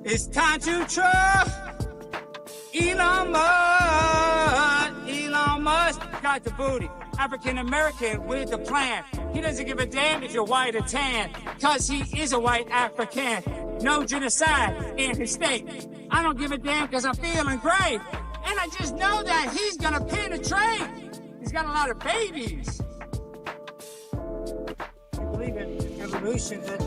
It's time to trust Elon Musk. Elon Musk got the booty. African American with the plan. He doesn't give a damn if you're white or tan, cause he is a white African. No genocide in his state. I don't give a damn cause I'm feeling great. And I just know that he's gonna penetrate. He's got a lot of babies. I believe in evolution, that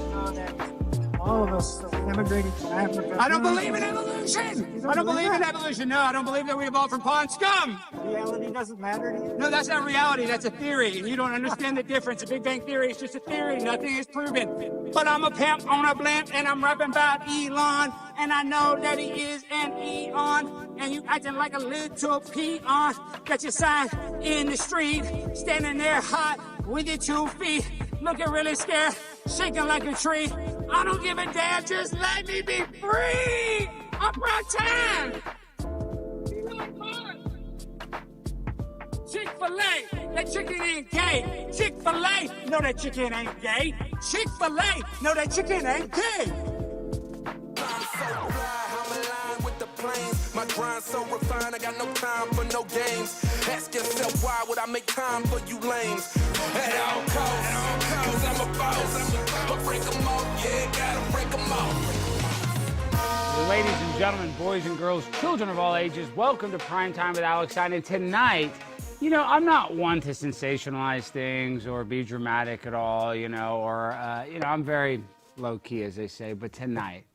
all of us immigrated from Africa. I don't believe in evolution. I don't believe in evolution. No, I don't believe that we evolved from pond scum. Reality doesn't matter to you? No, that's not reality. That's a theory. And you don't understand the difference. The Big Bang Theory is just a theory. Nothing is proven. But I'm a pimp on a blimp, and I'm rapping about Elon. And I know that he is an Eon. And you acting like a little peon. Got your sign in the street, standing there hot with your 2 feet. Looking really scared, shaking like a tree. I don't give a damn, just let me be free! I'm prime time! Chick-fil-A, that chicken ain't gay. Chick-fil-A, no, that chicken ain't gay. Chick-fil-A, no, that chicken ain't gay. My grind so refined, I got no time for no games. Ask yourself why would I make time for you lames? At all costs, cause I'm a boss. But break them off, yeah, gotta break them off. Ladies and gentlemen, boys and girls, children of all ages, welcome to Prime Time with Alex Stein. And tonight, you know, I'm not one to sensationalize things or be dramatic at all, I'm very low-key, as they say, but tonight,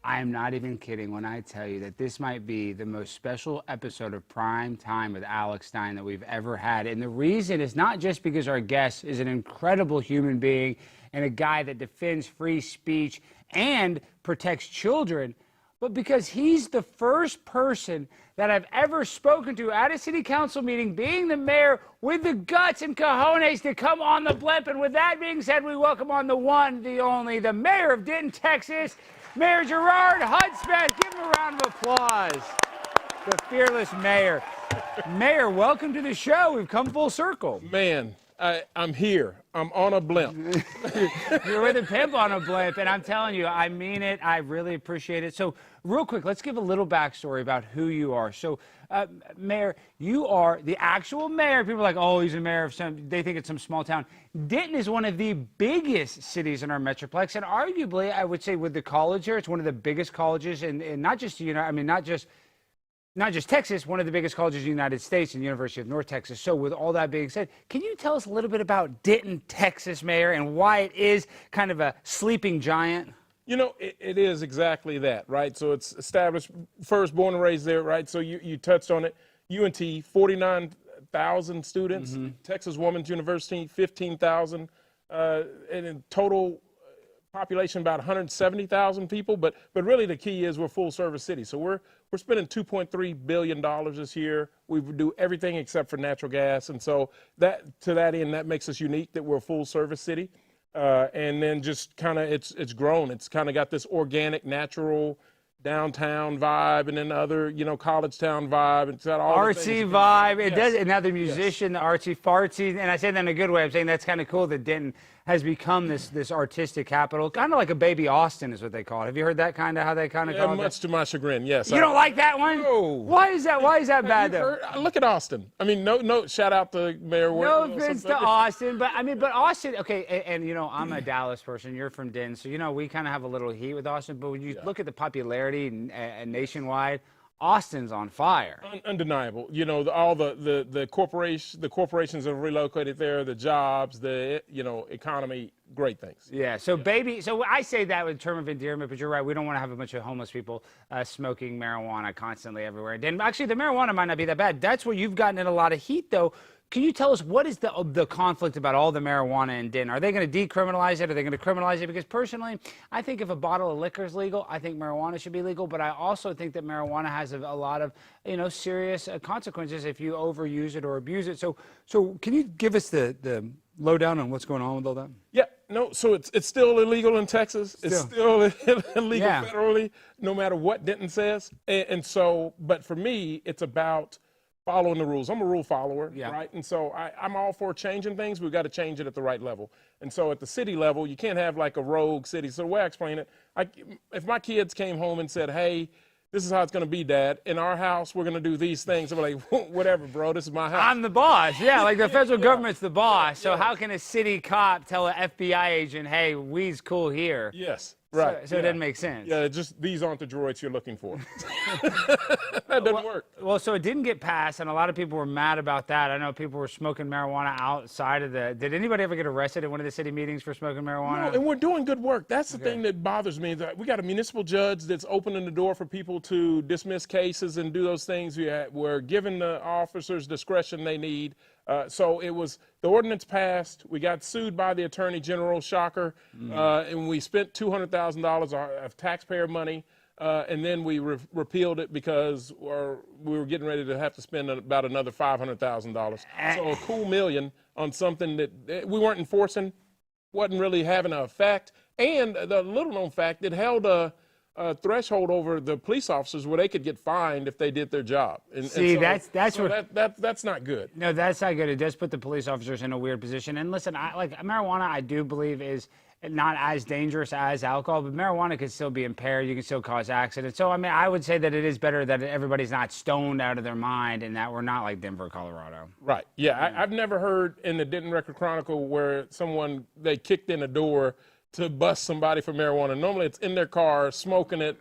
I am not even kidding when I tell you that this might be the most special episode of Prime Time with Alex Stein that we've ever had. And the reason is not just because our guest is an incredible human being and a guy that defends free speech and protects children, but because he's the first person that I've ever spoken to at a city council meeting, being the mayor, with the guts and cojones to come on the blimp. And with that being said, we welcome on the one, the only, the mayor of Denton, Texas, Mayor Gerard Hudspeth. Give him a round of applause. The fearless mayor. Mayor, welcome to the show. We've come full circle. Man, I'm here. I'm on a blimp. You're with a pimp on a blimp, and I'm telling you, I mean it. I really appreciate it. So, real quick, let's give a little backstory about who you are. So, Mayor, you are the actual mayor. People are like, oh, he's a mayor of some, they think it's some small town. Denton is one of the biggest cities in our metroplex, and arguably, I would say with the college here, it's one of the biggest colleges in not just, not just Texas, one of the biggest colleges in the United States, and the University of North Texas. So with all that being said, can you tell us a little bit about Denton, Texas, Mayor, and why it is kind of a sleeping giant? You know, it is exactly that, right? So it's established, first born and raised there, right? So you touched on it. UNT, 49,000 students. Mm-hmm. Texas Women's University, 15,000. And in total population, about 170,000 people. But really the key is we're full service city. So we're spending $2.3 billion this year. We do everything except for natural gas. And so to that end, that makes us unique that we're a full service city. And then just kind of it's grown. It's kind of got this organic, natural downtown vibe, and then other, college town vibe. It's got all artsy vibe. It yes. does. Another musician, yes. The artsy fartsy, and I say that in a good way. I'm saying that's kind of cool that Denton has become this artistic capital, kind of like a baby Austin is what they call it. Have you heard that kind of how they kind of call it? Much to my chagrin, yes. You don't like that one? No. Why is that? Why is that bad though? Look at Austin. I mean, no. Shout out to Mayor. No offense to Austin, but Austin. Okay, and I'm a Dallas person. You're from Denton, so we kind of have a little heat with Austin. But when you look at the popularity nationwide, Austin's on fire. Undeniable. All the corporations have relocated there, the jobs, the economy, great things. Yeah. So I say that with a term of endearment, but you're right. We don't want to have a bunch of homeless people smoking marijuana constantly everywhere. And actually, the marijuana might not be that bad. That's where you've gotten in a lot of heat, though. Can you tell us what is the conflict about all the marijuana in Denton? Are they going to decriminalize it? Are they going to criminalize it? Because personally, I think if a bottle of liquor is legal, I think marijuana should be legal. But I also think that marijuana has a lot of serious consequences if you overuse it or abuse it. So can you give us the lowdown on what's going on with all that? Yeah. No. So it's still illegal in Texas. It's still illegal federally, no matter what Denton says. And so, but for me, it's about following the rules. I'm a rule follower, Yeah. right? And so I'm all for changing things. We've got to change it at the right level. And so at the city level, you can't have like a rogue city. So the way I explain it, if my kids came home and said, hey, this is how it's going to be, Dad. In our house, we're going to do these things. I'm like, whatever, bro. This is my house. I'm the boss. Yeah, like the federal government's the boss. So how can a city cop tell an FBI agent, hey, we's cool here? Yes. Right. So it doesn't make sense. Yeah, just these aren't the droids you're looking for. That doesn't work. Well, so it didn't get passed, and a lot of people were mad about that. I know people were smoking marijuana outside of the. Did anybody ever get arrested at one of the city meetings for smoking marijuana? No, and we're doing good work. That's the thing that bothers me. That we got a municipal judge that's opening the door for people to dismiss cases and do those things. We're giving the officers discretion they need. So it was the ordinance passed. We got sued by the attorney general, shocker, and we spent $200,000 of taxpayer money, and then we repealed it because we were getting ready to have to spend about another $500,000. So a cool $1 million on something that we weren't enforcing, wasn't really having an effect, and the little known fact, it held a threshold over the police officers where they could get fined if they did their job. See, so that's not good. No, that's not good. It does put the police officers in a weird position. And listen, marijuana, I do believe is not as dangerous as alcohol, but marijuana can still be impaired. You can still cause accidents. So, I mean, I would say that it is better that everybody's not stoned out of their mind and that we're not like Denver, Colorado. Right. Yeah, I've never heard in the Denton Record Chronicle where they kicked in a door to bust somebody for marijuana. Normally it's in their car, smoking it,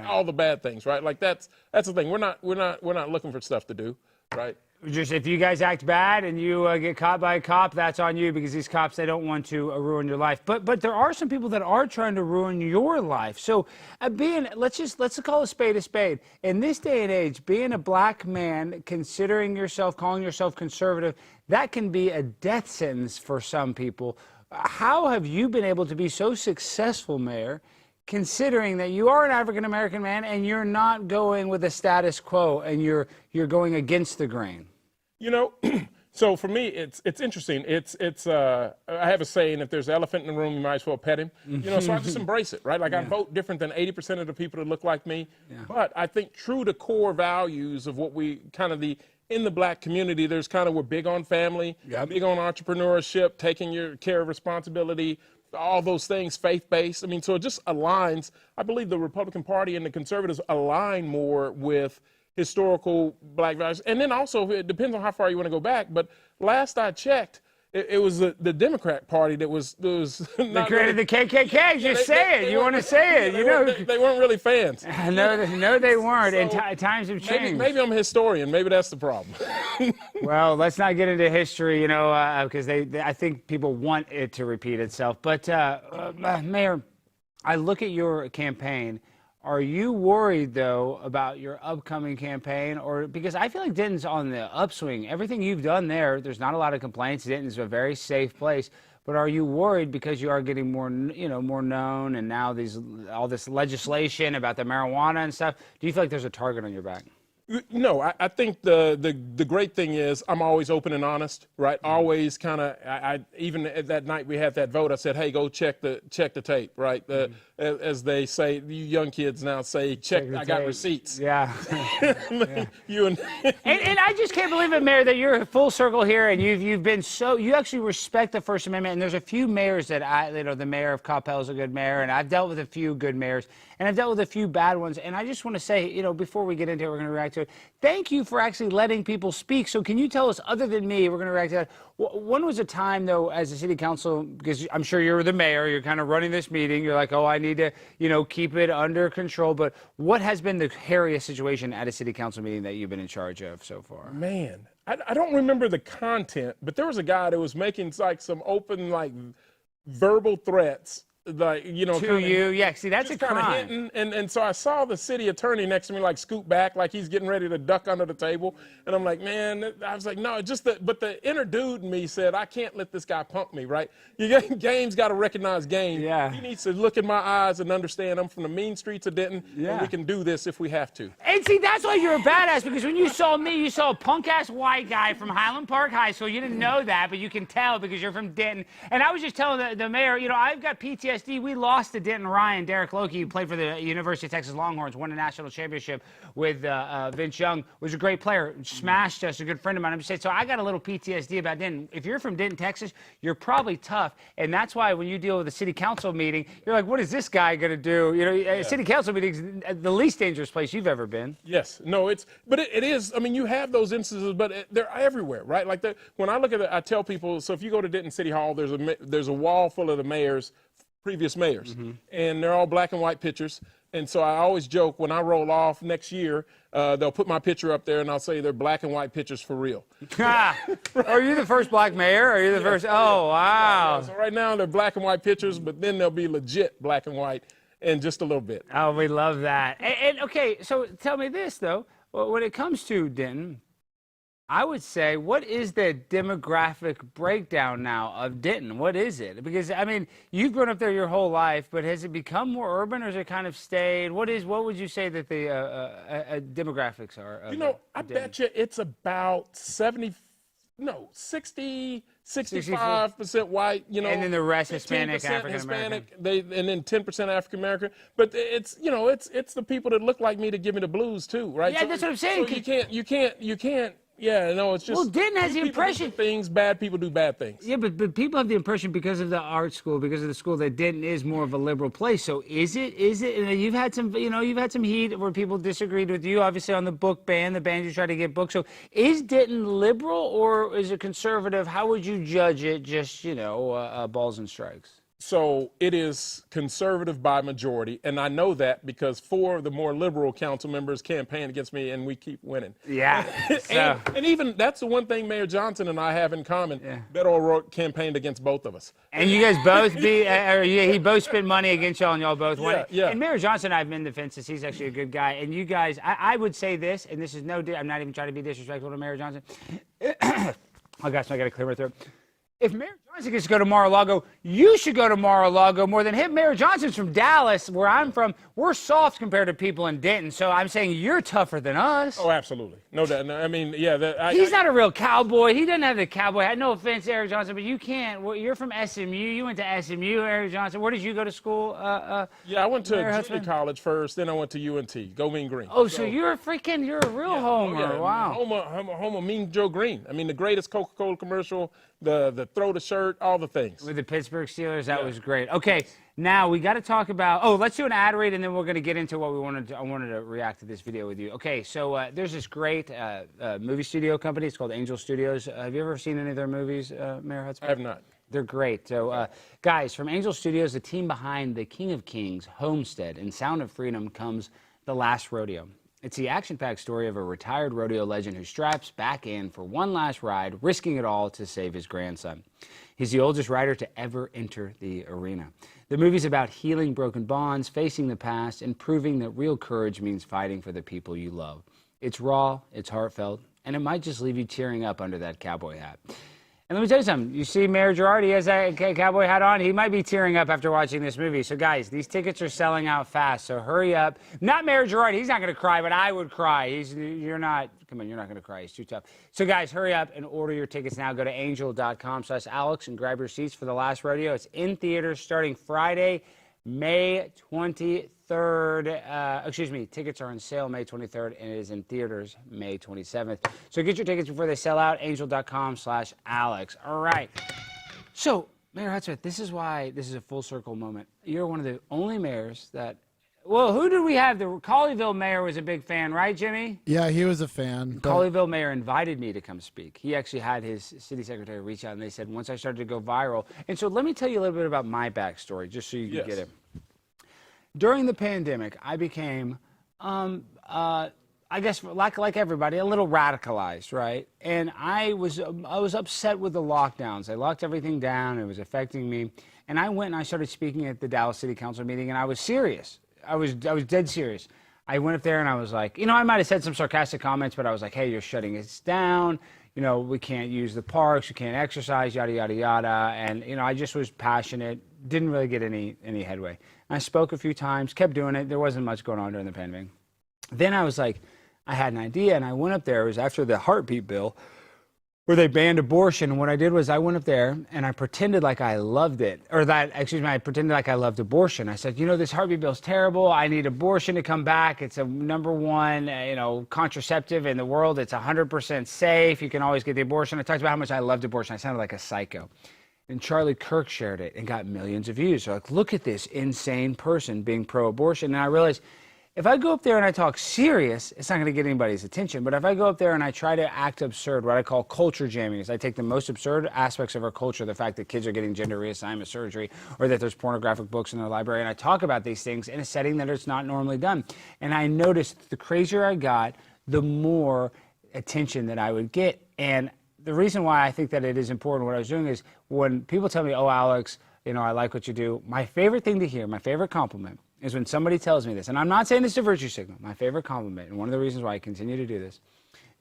all the bad things, right? Like that's the thing. We're not looking for stuff to do, right? Just if you guys act bad and you get caught by a cop, that's on you, because these cops, they don't want to ruin your life. But there are some people that are trying to ruin your life. So let's call a spade a spade. In this day and age, being a black man, calling yourself conservative, that can be a death sentence for some people. How have you been able to be so successful, Mayor, considering that you are an African-American man and you're not going with the status quo and you're going against the grain? You know, so for me, it's interesting. I have a saying: if there's an elephant in the room, you might as well pet him. You know, so I just embrace it, right? Like I vote different than 80% of the people that look like me, but I think true to core values of what we in the black community, we're big on family, big on entrepreneurship, taking care of responsibility, all those things, faith-based. I mean, so it just aligns. I believe the Republican Party and the conservatives align more with historical black values. And then also, it depends on how far you want to go back, but last I checked, it was the Democrat Party that was they created the KKK. Just say it. You want to say it. They weren't really fans. No, they weren't. And times have changed. Maybe I'm a historian. Maybe that's the problem. Well, let's not get into history, because I think people want it to repeat itself. But Mayor, I look at your campaign. Are you worried, though, about your upcoming campaign? Or because I feel like Denton's on the upswing. Everything you've done there's not a lot of complaints. Denton's a very safe place. But are you worried because you are getting more known, and now all this legislation about the marijuana and stuff? Do you feel like there's a target on your back? No, I think the great thing is I'm always open and honest, right? Always I even at that night we had that vote, I said, hey, go check the tape, right? As they say, you young kids now say, I got receipts. Yeah. and I just can't believe it, Mayor, that you're full circle here, and you've been you actually respect the First Amendment. And there's a few mayors that the mayor of Coppell is a good mayor, and I've dealt with a few good mayors, and I've dealt with a few bad ones. And I just want to say, before we get into it, we're going to react to it. Thank you for actually letting people speak. So can you tell us, other than me, we're going to react to that. When was a time, though, as a city council, because I'm sure you're the mayor, you're kind of running this meeting, you're like, oh, I need to, keep it under control. But what has been the hairiest situation at a city council meeting that you've been in charge of so far? Man, I don't remember the content, but there was a guy that was making some open, verbal threats. To you, yeah. See, that's a crime. Hitting, and so I saw the city attorney next to me scoot back, like he's getting ready to duck under the table, and I'm like, man, I was like, no, but the inner dude in me said, I can't let this guy pump me, right? Game's got to recognize game. Yeah. He needs to look in my eyes and understand I'm from the mean streets of Denton, and we can do this if we have to. And see, that's why you're a badass, because when you saw me, you saw a punk-ass white guy from Highland Park High School. You didn't know that, but you can tell because you're from Denton. And I was just telling the mayor, I've got PTSD PTSD. We lost to Denton Ryan, Derek Loki, who played for the University of Texas Longhorns, won a national championship with Vince Young, was a great player, smashed us, a good friend of mine. I'm just saying, so I got a little PTSD about Denton. If you're from Denton, Texas, you're probably tough, and that's why when you deal with a city council meeting, you're like, what is this guy going to do? You know, a city council meeting is the least dangerous place you've ever been. Yes, no, but it is. I mean, you have those instances, but they're everywhere, right? Like when I look at it, I tell people, so if you go to Denton City Hall, there's a wall full of the mayor's previous mayors, and they're all black and white pictures. And so I always joke, when I roll off next year, they'll put my picture up there, and I'll say they're black and white pictures for real. Are you the first black mayor? Are you the first? Oh, wow. Yeah, so right now they're black and white pictures, but then they'll be legit black and white in just a little bit. Oh, we love that. And okay, so tell me this, though. When it comes to Denton, I would say, what is the demographic breakdown now of Denton? What is it? Because, I mean, you've grown up there your whole life, but has it become more urban, or has it kind of stayed? What would you say that the demographics are? You know, I bet you it's about 65% white, you know. And then the rest Hispanic, African Hispanic, and then 10% African American. But it's, you know, it's the people that look like me that give me the blues too, right? Yeah, that's what I'm saying. So you can't. Yeah, no, it's just. Well, Denton has the impression. Bad people do bad things. Yeah, but people have the impression because of the art school, because of the school, that Denton is more of a liberal place. So is it? And you've had some heat where people disagreed with you, obviously, on the book ban, the ban you tried to get books. So is Denton liberal or is it conservative? How would you judge it? Just, balls and strikes. So it is conservative by majority, and I know that because 4 of the more liberal council members campaigned against me, and we keep winning. Yeah. and even that's the one thing Mayor Johnson and I have in common. Yeah. Beto O'Rourke campaigned against both of us. And you guys both he both spent money against y'all, and y'all both won. Yeah. And Mayor Johnson, I've been defenseless. He's actually a good guy. And you guys, I would say this, and this is I'm not even trying to be disrespectful to Mayor Johnson. Oh gosh, I got to clear my throat. If Mayor Johnson gets to go to Mar-a-Lago, you should go to Mar-a-Lago more than him. Mayor Johnson's from Dallas, where I'm from. We're soft compared to people in Denton, so I'm saying you're tougher than us. Oh, absolutely. No doubt. No, I mean, yeah. He's not a real cowboy. He doesn't have the cowboy hat. No offense, Eric Johnson, but you can't. You're from SMU. You went to SMU, Eric Johnson. Where did you go to school? Yeah, I went to junior college first, then I went to UNT. Go Mean Green. Oh, so you're a real homer. Yeah. Wow. Homer Mean Joe Green. I mean, the greatest Coca-Cola commercial, the throw the shirt, all the things. With the Pittsburgh Steelers, that was great. Okay, now we got to talk about. Oh, let's do an ad read, and then we're going to get into what we wanted to. I wanted to react to this video with you. Okay, so there's this great movie studio company. It's called Angel Studios. Have you ever seen any of their movies, Mayor Hudspeth? I have not. They're great. So, guys, from Angel Studios, the team behind The King of Kings, Homestead, and Sound of Freedom comes The Last Rodeo. It's the action-packed story of a retired rodeo legend who straps back in for one last ride, risking it all to save his grandson. He's the oldest rider to ever enter the arena. The movie's about healing broken bonds, facing the past, and proving that real courage means fighting for the people you love. It's raw, it's heartfelt, and it might just leave you tearing up under that cowboy hat. And let me tell you something. You see Mayor Gerard, he has that cowboy hat on. He might be tearing up after watching this movie. So, guys, these tickets are selling out fast, so hurry up. Not Mayor Gerard. He's not going to cry, but I would cry. You're not going to cry. He's too tough. So, guys, hurry up and order your tickets now. Go to angel.com/Alex and grab your seats for The Last Rodeo. It's in theaters starting Friday, May 23rd. Tickets are on sale May 23rd, and it is in theaters May 27th. So get your tickets before they sell out, angel.com/Alex. All right. So, Mayor Hudspeth, this is why this is a full circle moment. You're one of the only mayors that, well, who did we have? The Colleyville mayor was a big fan, right, Jimmy? Yeah, he was a fan. Colleyville mayor invited me to come speak. He actually had his city secretary reach out, and they said, once I started to go viral. And so let me tell you a little bit about my backstory, just so you can get it. During the pandemic, I became, I guess, like everybody, a little radicalized, right? And I was upset with the lockdowns. They locked everything down. It was affecting me. And I went and I started speaking at the Dallas City Council meeting, and I was serious. I was dead serious. I went up there and I was like, I might have said some sarcastic comments, but I was like, hey, you're shutting us down. We can't use the parks. You can't exercise, yada, yada, yada. And, I just was passionate. Didn't really get any headway. I spoke a few times, kept doing it. There wasn't much going on during the pandemic. Then I was like, I had an idea, and I went up there. It was after the heartbeat bill where they banned abortion. And what I did was I went up there and I pretended like I loved it, I pretended like I loved abortion. I said, you know, this heartbeat bill's terrible. I need abortion to come back. It's a #1, contraceptive in the world. It's 100% safe. You can always get the abortion. I talked about how much I loved abortion. I sounded like a psycho. And Charlie Kirk shared it and got millions of views. So like, look at this insane person being pro-abortion. And I realized, if I go up there and I talk serious, it's not going to get anybody's attention. But if I go up there and I try to act absurd, what I call culture jamming, is I take the most absurd aspects of our culture, the fact that kids are getting gender reassignment surgery, or that there's pornographic books in their library, and I talk about these things in a setting that it's not normally done. And I noticed the crazier I got, the more attention that I would get. And the reason why I think that it is important, what I was doing is, when people tell me, oh, Alex, I like what you do, my favorite thing to hear, my favorite compliment, is when somebody tells me this. And I'm not saying this to virtue signal. My favorite compliment, and one of the reasons why I continue to do this,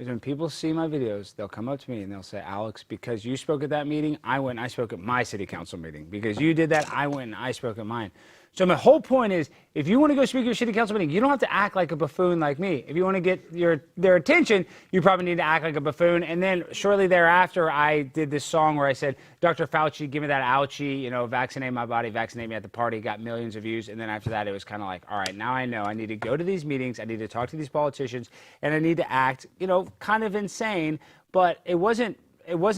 is when people see my videos, they'll come up to me and they'll say, Alex, because you spoke at that meeting, I went and I spoke at my city council meeting. Because you did that, I went and I spoke at mine. So my whole point is, if you want to go speak at your city council meeting, you don't have to act like a buffoon like me. If you want to get their attention, you probably need to act like a buffoon. And then shortly thereafter, I did this song where I said, Dr. Fauci, give me that ouchie, vaccinate my body, vaccinate me at the party, got millions of views. And then after that, it was kind of like, all right, now I know I need to go to these meetings, I need to talk to these politicians, and I need to act, kind of insane. But it wasn't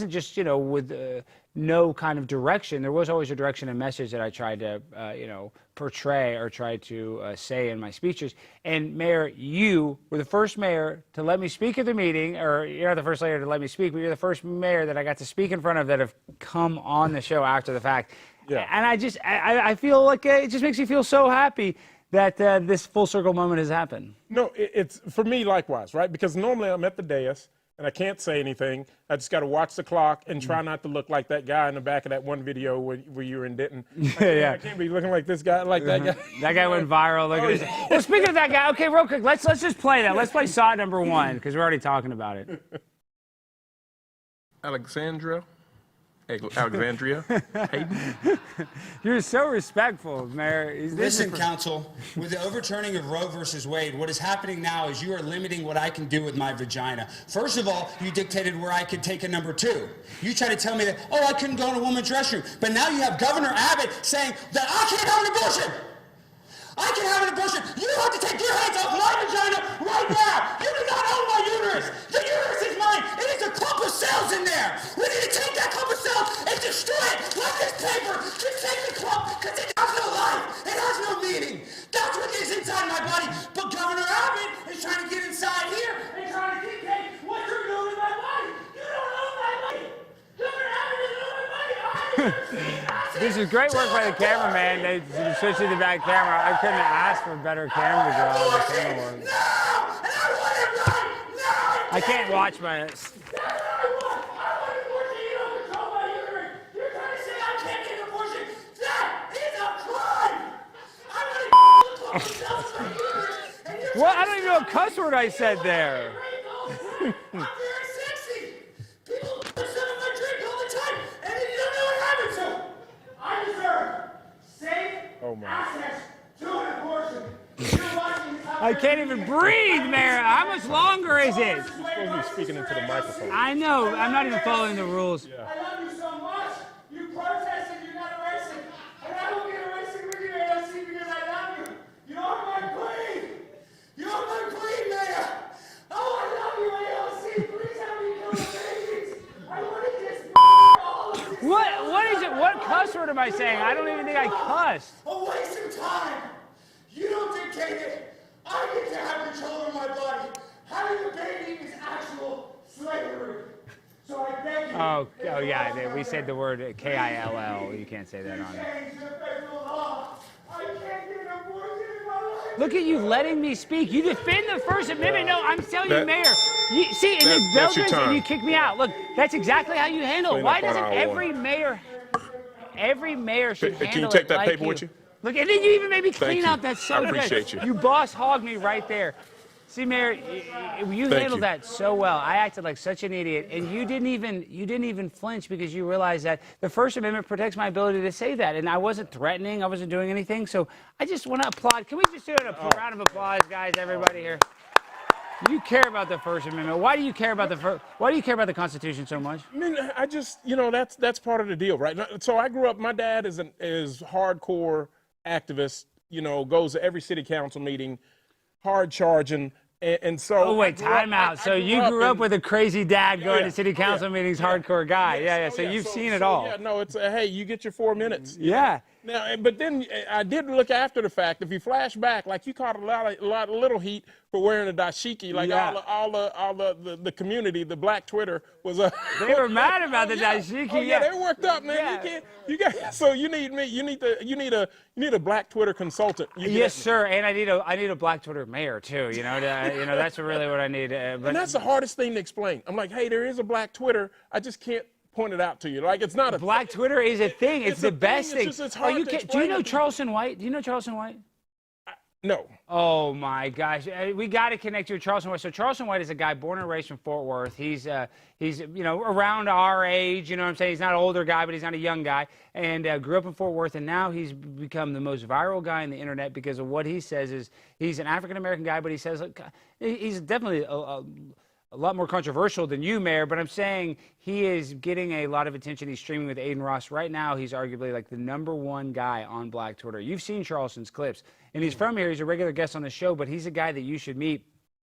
just, with no kind of direction. There was always a direction and message that I tried to, portray or try to say in my speeches. And Mayor, you were the first mayor to let me speak at the meeting, or you're not the first mayor to let me speak, but you're the first mayor that I got to speak in front of that have come on the show after the fact. Yeah. And I feel like it just makes me feel so happy that this full circle moment has happened. No, it's for me likewise, right? Because normally I'm at the dais and I can't say anything. I just got to watch the clock and try not to look like that guy in the back of that one video where you were in Denton. I can't be looking like this guy, like that guy. That guy went viral. Look at this. Well, speaking of that guy, okay, real quick, let's just play that. Let's play Saw #1 because we're already talking about it. Alexandria Hayden. You're so respectful, Mayor. Listen, Council, with the overturning of Roe versus Wade, what is happening now is you are limiting what I can do with my vagina. First of all, you dictated where I could take a #2. You tried to tell me that, I couldn't go in a woman's restroom. But now you have Governor Abbott saying that I can't have an abortion. I can have an abortion. You have to take your hands off my vagina right now. You do not own my uterus. The uterus is mine. It is a clump of cells in there. We need to take that clump of cells and destroy it like this paper. Just take the clump because it has no life. It has no meaning. That's what is inside my body. But Governor Abbott is trying to get inside here and trying to dictate what you're doing in my body. You don't own my body. Governor Abbott doesn't own my body. This is great work by the cameraman. They switched to the back camera. I couldn't ask for better camera job. The camera work. No! And I want it right! No! I can't watch my... That's what I want! I want an abortion. You don't control my uterus. You're trying to say I can't get an abortion. That is a crime! I want to close cells in my uterus. And you're What? I don't even know what cuss word I said there. I'm very sexy. People listen to my drink all the time, and then you don't know what happened to them. I deserve safe access to an abortion. I can't even breathe, Mayor. How much longer is it? You're supposed to be speaking into the microphone. I know. I'm not even following the rules. I love you so much. You protested, you got arrested. And I will get arrested with you, AOC, because I love you. You're my queen. You're my queen, Mayor. Oh, I love you, AOC. Please have me kill the babies. I want to just all of this. What is it? What cuss word am I saying? I don't even think I cussed. A waste of time. You don't dictate it. I get to have control of my body. Having a baby is actual slavery. So I beg you. Oh yeah. We said the word KILL. You can't say that on it. Change the federal law. I can't get an abortion in my life. Look at you letting me speak. You defend the First Amendment. No, I'm telling you, Mayor. You, see, and then that's your and time. you kick me out. Look, that's exactly how you handle it. Clean Why up on doesn't aisle every mayor should handle it? Can you take that like paper with you? Look, and then you even made me clean Thank out. you. That's so I appreciate good. you. You boss hogged me right there. See, Mayor, you handled that so well. I acted like such an idiot, and you didn't even flinch because you realized that the First Amendment protects my ability to say that, and I wasn't threatening, I wasn't doing anything. So I just want to applaud. Can we just do a round of applause, guys? Everybody here. You care about the First Amendment. Why do you care about the Constitution so much? I mean, I just, that's part of the deal, right? So I grew up, my dad is hardcore activist, goes to every city council meeting, hard charging. And so. Oh, wait, time out. So you grew up with a crazy dad going to city council meetings, hardcore guy. Yeah. So you've seen it all. Yeah, no, it's hey, you get your 4 minutes. Yeah. Now, but then I did look after the fact. If you flash back, like you caught a lot of little heat for wearing a dashiki. Like all the community, the Black Twitter was They were mad about the dashiki. Oh, yeah, they worked up, man. Yeah. So you need me. You need a Black Twitter consultant. Yes, sir. And I need a Black Twitter mayor too. That's really what I need. And that's the hardest thing to explain. I'm like, hey, there is a Black Twitter. I just can't point it out to you. Like, it's not a Black Twitter is a thing. It's the best thing. It's hard to do you know Charleston White? Do you know Charleston White? No. Oh my gosh, we got to connect you with Charleston White. So Charleston White is a guy born and raised from Fort Worth. He's around our age. You know what I'm saying? He's not an older guy, but he's not a young guy. And grew up in Fort Worth, and now he's become the most viral guy on the internet because of what he says is he's an African American guy, but he says he's definitely a lot more controversial than you, Mayor, but I'm saying he is getting a lot of attention. He's streaming with Aiden Ross. Right now, he's arguably like the #1 guy on Black Twitter. You've seen Charleston's clips, and he's from here. He's a regular guest on the show, but he's a guy that you should meet.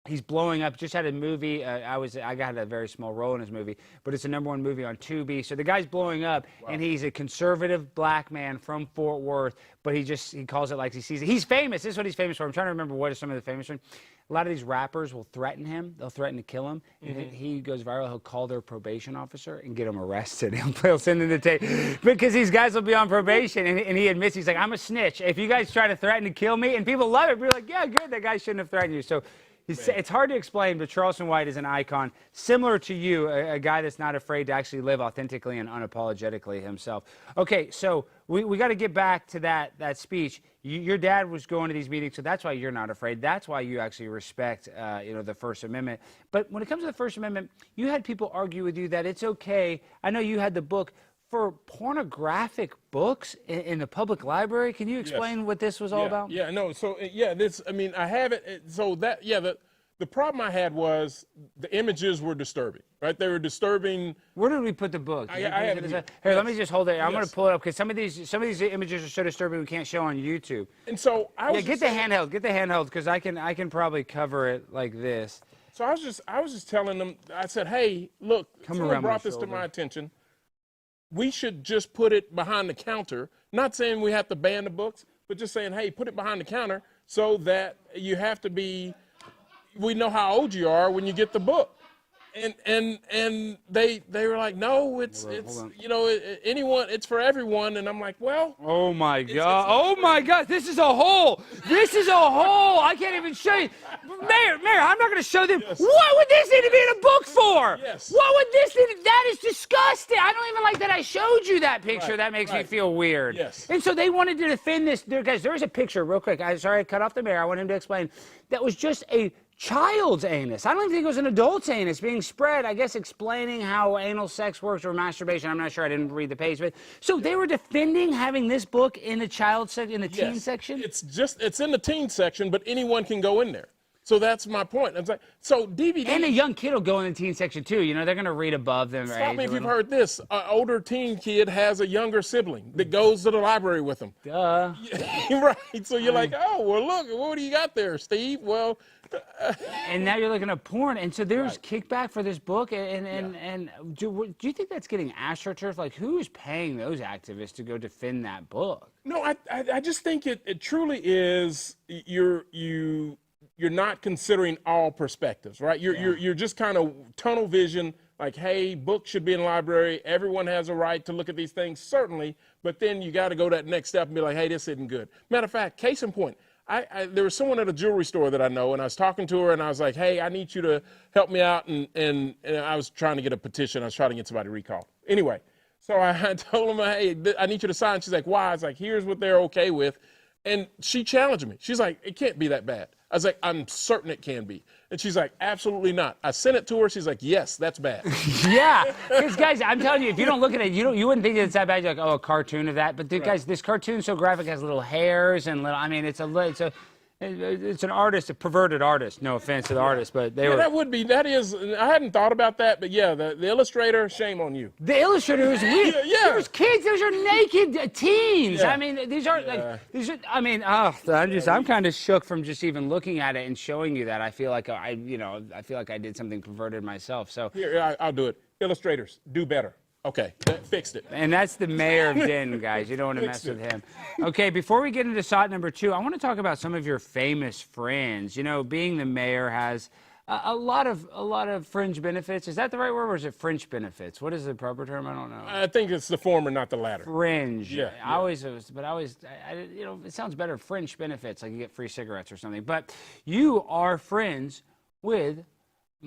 He's blowing up. Just had a movie. I got a very small role in his movie, but it's a #1 movie on Tubi. So the guy's blowing up, and he's a conservative black man from Fort Worth, but he calls it like he sees it. He's famous. This is what he's famous for. I'm trying to remember what are some of the famous ones. A lot of these rappers will threaten him. They'll threaten to kill him. And then he goes viral. He'll call their probation officer and get him arrested. He'll send them to tape. Because these guys will be on probation. And he admits, he's like, I'm a snitch. If you guys try to threaten to kill me, and people love it, we're like, yeah, good. That guy shouldn't have threatened you. So it's hard to explain, but Charleston White is an icon, similar to you, a guy that's not afraid to actually live authentically and unapologetically himself. Okay, so we got to get back to that speech. Your dad was going to these meetings, so that's why you're not afraid. That's why you actually respect, the First Amendment. But when it comes to the First Amendment, you had people argue with you that it's okay. I know you had the book for pornographic books in the public library. Can you explain what this was all about? Yeah, no. So I have it. So the problem I had was the images were disturbing, right? They were disturbing. Where did we put the book? I have it here. Here, let me just hold it. I'm going to pull it up because some of these images are so disturbing we can't show on YouTube. And so I was get the handheld because I can probably cover it like this. So I was just telling them. I said, hey, look, someone brought this to my attention. We should just put it behind the counter. Not saying we have to ban the books, but just saying, hey, put it behind the counter so that you have to be. We know how old you are when you get the book. And they were like, no, it's anyone, it's for everyone. And I'm like, well. Oh my God. Oh my God. This is a hole. This is a hole. I can't even show you. Mayor, I'm not going to show them. Yes. What would this need to be in a book for? Yes. What would this need to, that is disgusting. I don't even like that I showed you that picture. Right. That makes me feel weird. Yes. And so they wanted to defend this. Guys, there's a picture real quick. Sorry, I cut off the mayor. I want him to explain. That was just a child's anus. I don't even think it was an adult's anus being spread, I guess explaining how anal sex works or masturbation. I'm not sure. I didn't read the page. But so they were defending having this book in the teen section? It's in the teen section, but anyone can go in there. So that's my point. It's like, so DVD. And a young kid will go in the teen section too. They're going to read above them. Stop me if you've heard this. An older teen kid has a younger sibling that goes to the library with them. Duh. Right. So you're like, oh, well, look, what do you got there, Steve? Well. And now you're looking at porn. And so there's kickback for this book. And do you think that's getting astroturf? Like, who is paying those activists to go defend that book? No, I just think it truly is you're not considering all perspectives, right? You're just kind of tunnel vision, like, hey, books should be in the library. Everyone has a right to look at these things, certainly. But then you got to go that next step and be like, hey, this isn't good. Matter of fact, case in point, there was someone at a jewelry store that I know, and I was talking to her, and I was like, hey, I need you to help me out. And I was trying to get a petition. I was trying to get somebody recalled. Anyway, so I told them, hey, I need you to sign. She's like, why? I was like, here's what they're okay with. And she challenged me. She's like, it can't be that bad. I was like, I'm certain it can be. And she's like, absolutely not. I sent it to her. She's like, yes, that's bad. Yeah, because guys, I'm telling you, if you don't look at it, you wouldn't think it's that bad. You're like, oh, a cartoon of that. But guys, this cartoon's so graphic, has little hairs and little. I mean, It's an artist, a perverted artist. No offense to the artist, but they were. That is, I hadn't thought about that, but yeah, the illustrator, shame on you. The illustrator was weird. Yeah. There was kids. Those are naked teens. Yeah. I mean, these are these are. I mean, I'm kind of shook from just even looking at it and showing you that. I feel like I feel like I did something perverted myself. So Here, I'll do it. Illustrators, do better. Okay, fixed it. And that's the mayor of Denton, guys. You don't want to mess with him. Okay, before we get into SOT number 2, I want to talk about some of your famous friends. You know, being the mayor has a lot of fringe benefits. Is that the right word, or is it fringe benefits? What is the proper term? I don't know. I think it's the former, not the latter. Fringe. Yeah. You know, it sounds better. Fringe benefits, like you get free cigarettes or something. But you are friends with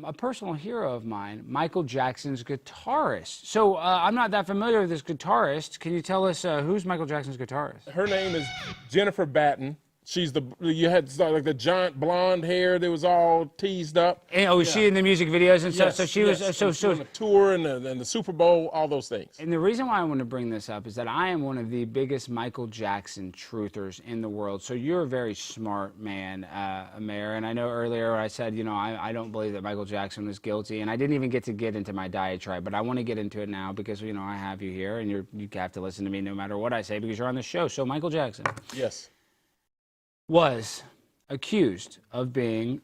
a personal hero of mine, Michael Jackson's guitarist. So I'm not that familiar with this guitarist. Can you tell us who's Michael Jackson's guitarist? Her name is Jennifer Batten. She's you had like the giant blonde hair that was all teased up. And, was she in the music videos and stuff? So she was on the tour and the Super Bowl, all those things. And the reason why I want to bring this up is that I am one of the biggest Michael Jackson truthers in the world. So you're a very smart man, Mayor. And I know earlier I said, you know, I don't believe that Michael Jackson was guilty, and I didn't even get into my diatribe, but I want to get into it now because, you know, I have you here, and you have to listen to me no matter what I say because you're on the show. So Michael Jackson. Yes. Was accused of being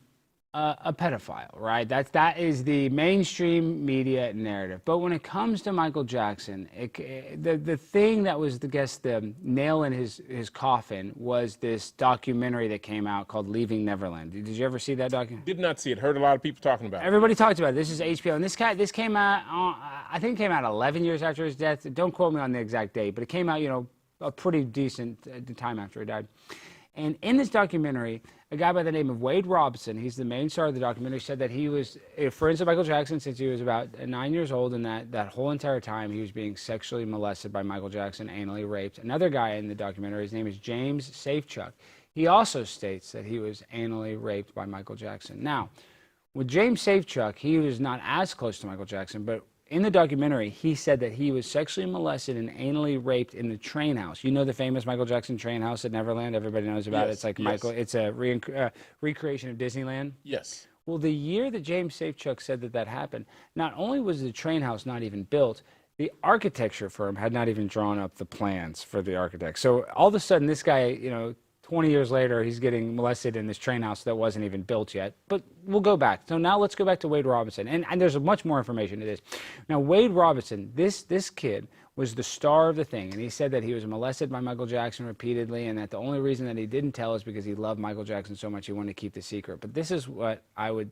a pedophile, right? That is the mainstream media narrative. But when it comes to Michael Jackson, the thing that was, the nail in his coffin was this documentary that came out called Leaving Neverland. Did you ever see that documentary? Did not see it. Heard a lot of people talking about it. Everybody talked about it. This is HBO, and this came out. I think it came out 11 years after his death. Don't quote me on the exact date, but it came out, you know, a pretty decent time after he died. And in this documentary, a guy by the name of Wade Robson, he's the main star of the documentary, said that he was friends with Michael Jackson since he was about 9 years old, and that whole entire time he was being sexually molested by Michael Jackson, anally raped. Another guy in the documentary, his name is James Safechuck. He also states that he was anally raped by Michael Jackson. Now, with James Safechuck, he was not as close to Michael Jackson, but in the documentary, he said that he was sexually molested and anally raped in the train house. You know the famous Michael Jackson train house at Neverland? Everybody knows about it. It's like it's a recreation of Disneyland. Yes. Well, the year that James Safechuck said that happened, not only was the train house not even built, the architecture firm had not even drawn up the plans for the architect. So all of a sudden, this guy, you know, 20 years later, he's getting molested in this train house that wasn't even built yet. But we'll go back. So now let's go back to Wade Robinson. And there's much more information to this. Now, Wade Robinson, this kid was the star of the thing. And he said that he was molested by Michael Jackson repeatedly, and that the only reason that he didn't tell is because he loved Michael Jackson so much he wanted to keep the secret. But this is what I would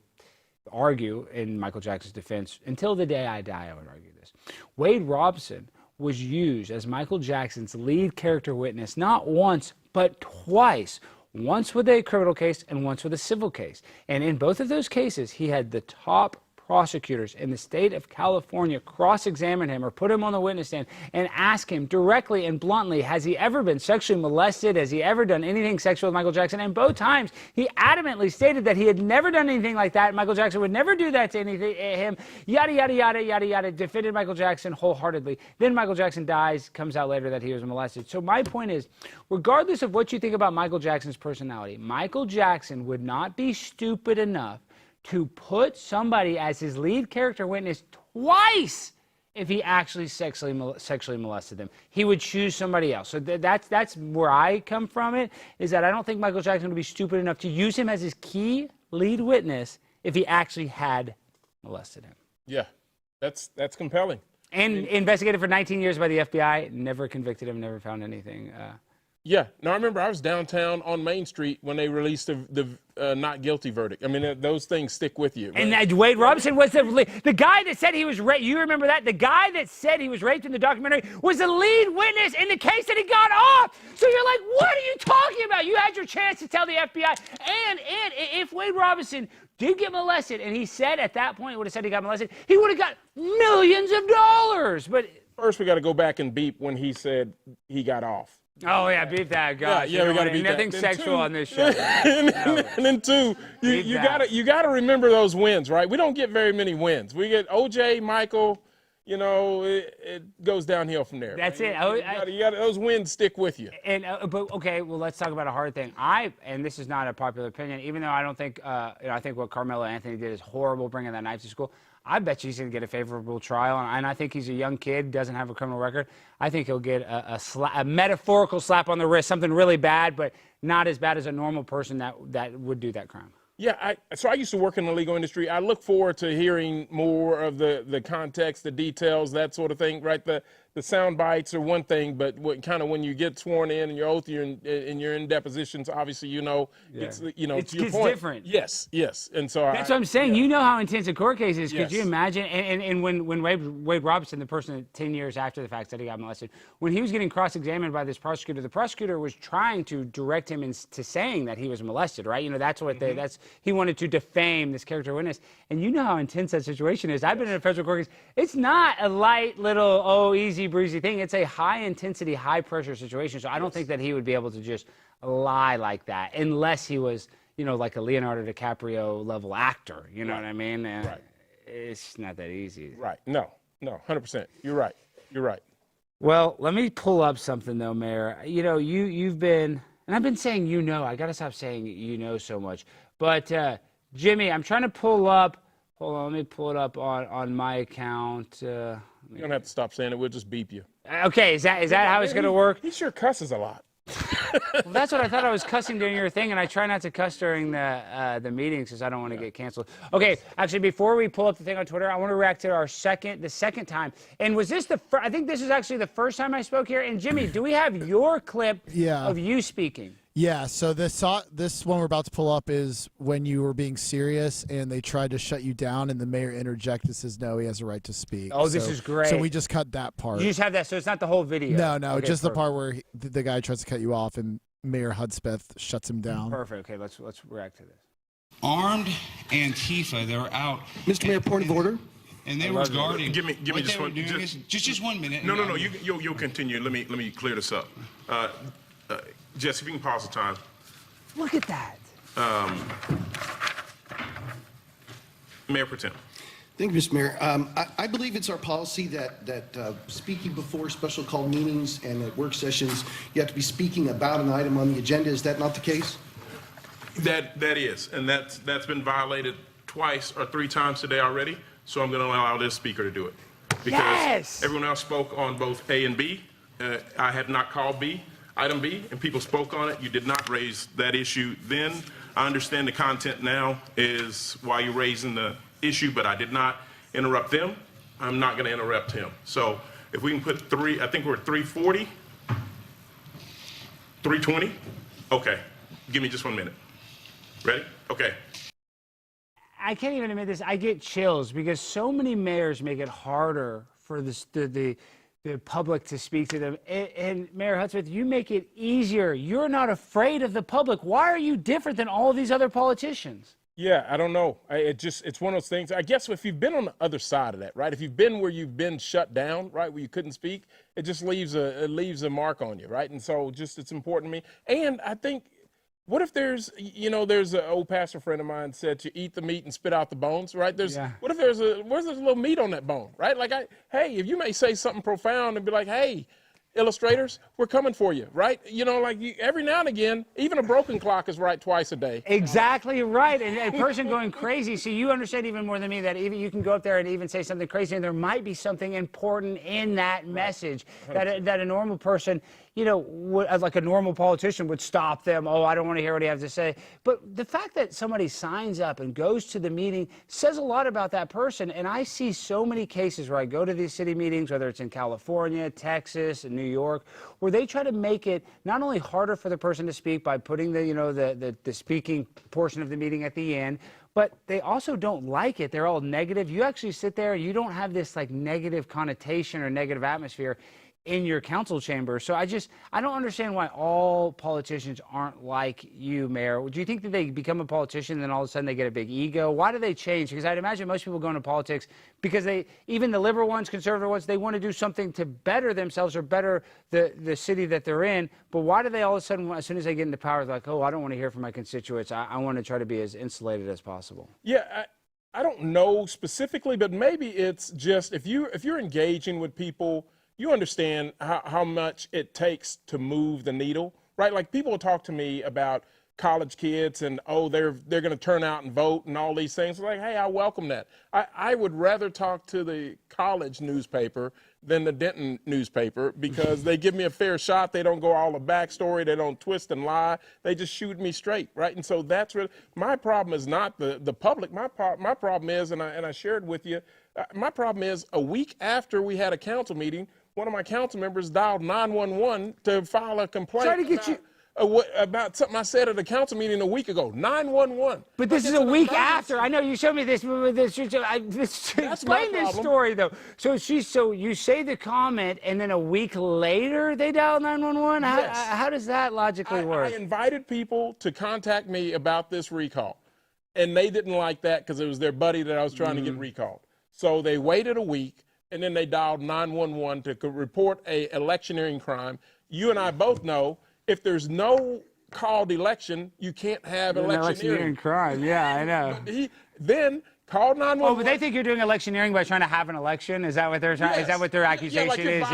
argue in Michael Jackson's defense. Until the day I die, I would argue this. Wade Robinson was used as Michael Jackson's lead character witness not once, but twice. Once with a criminal case and once with a civil case. And in both of those cases, he had the top prosecutors in the state of California cross-examine him or put him on the witness stand and ask him directly and bluntly, has he ever been sexually molested? Has he ever done anything sexual with Michael Jackson? And both times, he adamantly stated that he had never done anything like that. Michael Jackson would never do that to him. Yada, yada, yada, yada, yada. Defended Michael Jackson wholeheartedly. Then Michael Jackson dies. Comes out later that he was molested. So my point is, regardless of what you think about Michael Jackson's personality, Michael Jackson would not be stupid enough to put somebody as his lead character witness twice if he actually sexually molested them. He would choose somebody else. So that's where I come from it, is that I don't think Michael Jackson would be stupid enough to use him as his key lead witness if he actually had molested him. Yeah, that's compelling. And investigated for 19 years by the FBI, never convicted him, never found anything. Yeah. Now, I remember I was downtown on Main Street when they released the not guilty verdict. I mean, those things stick with you. Right? And Wade Robinson was the guy that said he was raped. You remember that? The guy that said he was raped in the documentary was the lead witness in the case that he got off. So you're like, what are you talking about? You had your chance to tell the FBI. And if Wade Robinson did get molested, and he said at that point, he would have said he got molested, he would have got millions of dollars. But first, we got to go back and beep when he said he got off. Oh yeah, beat that, gosh. Yeah, we got to beat nothing that. sexual on this show. And then two, you got to remember those wins, right? We don't get very many wins. We get OJ, Michael, you know, it goes downhill from there. That's man. it. You got those wins stick with you. And but okay, well, let's talk about a hard thing. And this is not a popular opinion, even though I don't think, I think what Carmelo Anthony did is horrible, bringing that knife to school. I bet you he's going to get a favorable trial, and I think he's a young kid, doesn't have a criminal record. I think he'll get a metaphorical slap on the wrist, something really bad, but not as bad as a normal person that would do that crime. Yeah, so I used to work in the legal industry. I look forward to hearing more of the context, the details, that sort of thing, right? The sound bites are one thing, but when you get sworn in and your oath, you're in depositions, obviously, it's, to your It's point. different. Yes. And so that's what I'm saying. You know how intense a court case is. Yes. Could you imagine? And when Wade Robinson, the person 10 years after the fact said he got molested, when he was getting cross-examined by this prosecutor, the prosecutor was trying to direct him into saying that he was molested, right? That's what he wanted to defame this character witness. And you know how intense that situation is. I've been in a federal court case. It's not a light little, easy breezy thing. It's a high intensity, high pressure situation. So I don't think that he would be able to just lie like that unless he was, like a Leonardo DiCaprio level actor. You know what I mean? And right. It's not that easy. Right. No, 100%. You're right. Well, let me pull up something though, Mayor. You've been, and I've been saying I got to stop saying so much. But Jimmy, I'm trying to pull up. Hold on, let me pull it up on my account. You don't have to stop saying it. We'll just beep you. Okay, is that how it's going to work? He sure cusses a lot. Well, that's what I thought. I was cussing during your thing, and I try not to cuss during the meetings because I don't want to get canceled. Okay, actually, before we pull up the thing on Twitter, I want to react to the second time. And was this I think this is actually the first time I spoke here. And Jimmy, do we have your clip of you speaking? Yeah, so this one we're about to pull up is when you were being serious and they tried to shut you down and the mayor interjected and says, no, he has a right to speak. Oh, this is great. So we just cut that part. You just have that, so it's not the whole video. No, okay, just the part where the guy tries to cut you off and Mayor Hudspeth shuts him down. Perfect. Okay, let's react to this. Armed Antifa, they were out. Mr. Mayor, point of order. And they were guarding. Give me just one. Just 1 minute. No. You'll continue. Let me clear this up. Jesse, if you can pause the time. Look at that. Mayor Pro Tem. Thank you, Mr. Mayor. I believe it's our policy that speaking before special call meetings and at work sessions, you have to be speaking about an item on the agenda. Is that not the case? That is, and that's been violated twice or three times today already. So I'm going to allow this speaker to do it because everyone else spoke on both A and B. I had not called item B, and people spoke on it. You did not raise that issue then. I understand the content now is why you're raising the issue, but I did not interrupt them. I'm not going to interrupt him. So if we can put I think we're at 340, 320. Okay, give me just 1 minute. Ready? Okay. I can't even admit this. I get chills because so many mayors make it harder for the public to speak to them. And Mayor Hudspeth, you make it easier. You're not afraid of the public. Why are you different than all these other politicians? Yeah, I don't know. It's one of those things. I guess if you've been on the other side of that, right? If you've been where you've been shut down, right, where you couldn't speak, it just leaves a mark on you, right? And so it's important to me. And I think, what if there's an old pastor friend of mine said you eat the meat and spit out the bones, right? What if there's a little meat on that bone, right? Like, hey, if you may say something profound and be like, hey, illustrators, we're coming for you, right? Every now and again, even a broken clock is right twice a day. Exactly right. And a person going crazy, so you understand even more than me that even you can go up there and even say something crazy and there might be something important in that message that a normal person, like a normal politician would stop them. Oh, I don't want to hear what he has to say. But the fact that somebody signs up and goes to the meeting says a lot about that person. And I see so many cases where I go to these city meetings, whether it's in California, Texas, and New York, where they try to make it not only harder for the person to speak by putting the speaking portion of the meeting at the end, but they also don't like it. They're all negative. You actually sit there and you don't have this like negative connotation or negative atmosphere in your council chamber. So I don't understand why all politicians aren't like you, Mayor. Do you think that they become a politician and then all of a sudden they get a big ego? Why do they change? Because I'd imagine most people go into politics because even the liberal ones, conservative ones, they want to do something to better themselves or better the city that they're in. But why do they all of a sudden, as soon as they get into power, they're like, oh, I don't want to hear from my constituents. I want to try to be as insulated as possible. Yeah, I don't know specifically, but maybe it's just if you're engaging with people, you understand how much it takes to move the needle, right? Like people will talk to me about college kids and they're going to turn out and vote and all these things. Like, hey, I welcome that. I would rather talk to the college newspaper than the Denton newspaper because they give me a fair shot. They don't go all the backstory. They don't twist and lie. They just shoot me straight, right? And so that's really my problem. Is not the public. My problem is, and I shared with you, my problem is a week after we had a council meeting, one of my council members dialed 911 to file a complaint. Try to get you. About something I said at a council meeting a week ago. 911. But this is a week after. I know you showed me this. Explain this story though. So you say the comment, and then a week later they dial 911. Yes. How does that logically work? I invited people to contact me about this recall, and they didn't like that because it was their buddy that I was trying to get recalled. So they waited a week, and then they dialed 911 to report a electioneering crime. You and I both know. If there's no called election, you can't have electioneering crime. Yeah, I know. He then called 911. Oh, but they think you're doing electioneering by trying to have an election. Is that what they're trying? Yes. Is that what their accusation is?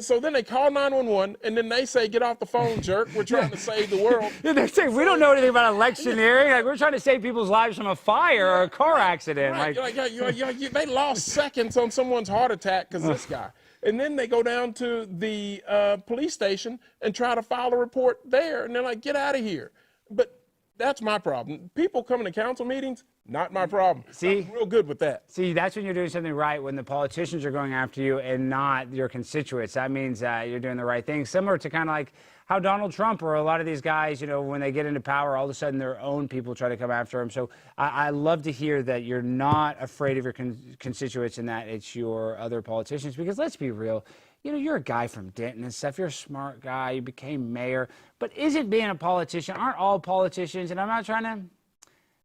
So then they call 911, and then they say, "Get off the phone, jerk. We're trying to save the world." They're saying we don't know anything about electioneering. Like we're trying to save people's lives from a fire or a car accident. Right. They lost seconds on someone's heart attack because this guy. And then they go down to the police station and try to file a report there. And they're like, get out of here. But that's my problem. People coming to council meetings, not my problem. See? I'm real good with that. See, that's when you're doing something right, when the politicians are going after you and not your constituents. That means you're doing the right thing. Similar to kind of like how Donald Trump or a lot of these guys, you know, when they get into power, all of a sudden their own people try to come after them. So I love to hear that you're not afraid of your constituents and that it's your other politicians, because let's be real. You know, you're a guy from Denton and stuff. You're a smart guy. You became mayor. But isn't being a politician, aren't all politicians, and I'm not trying to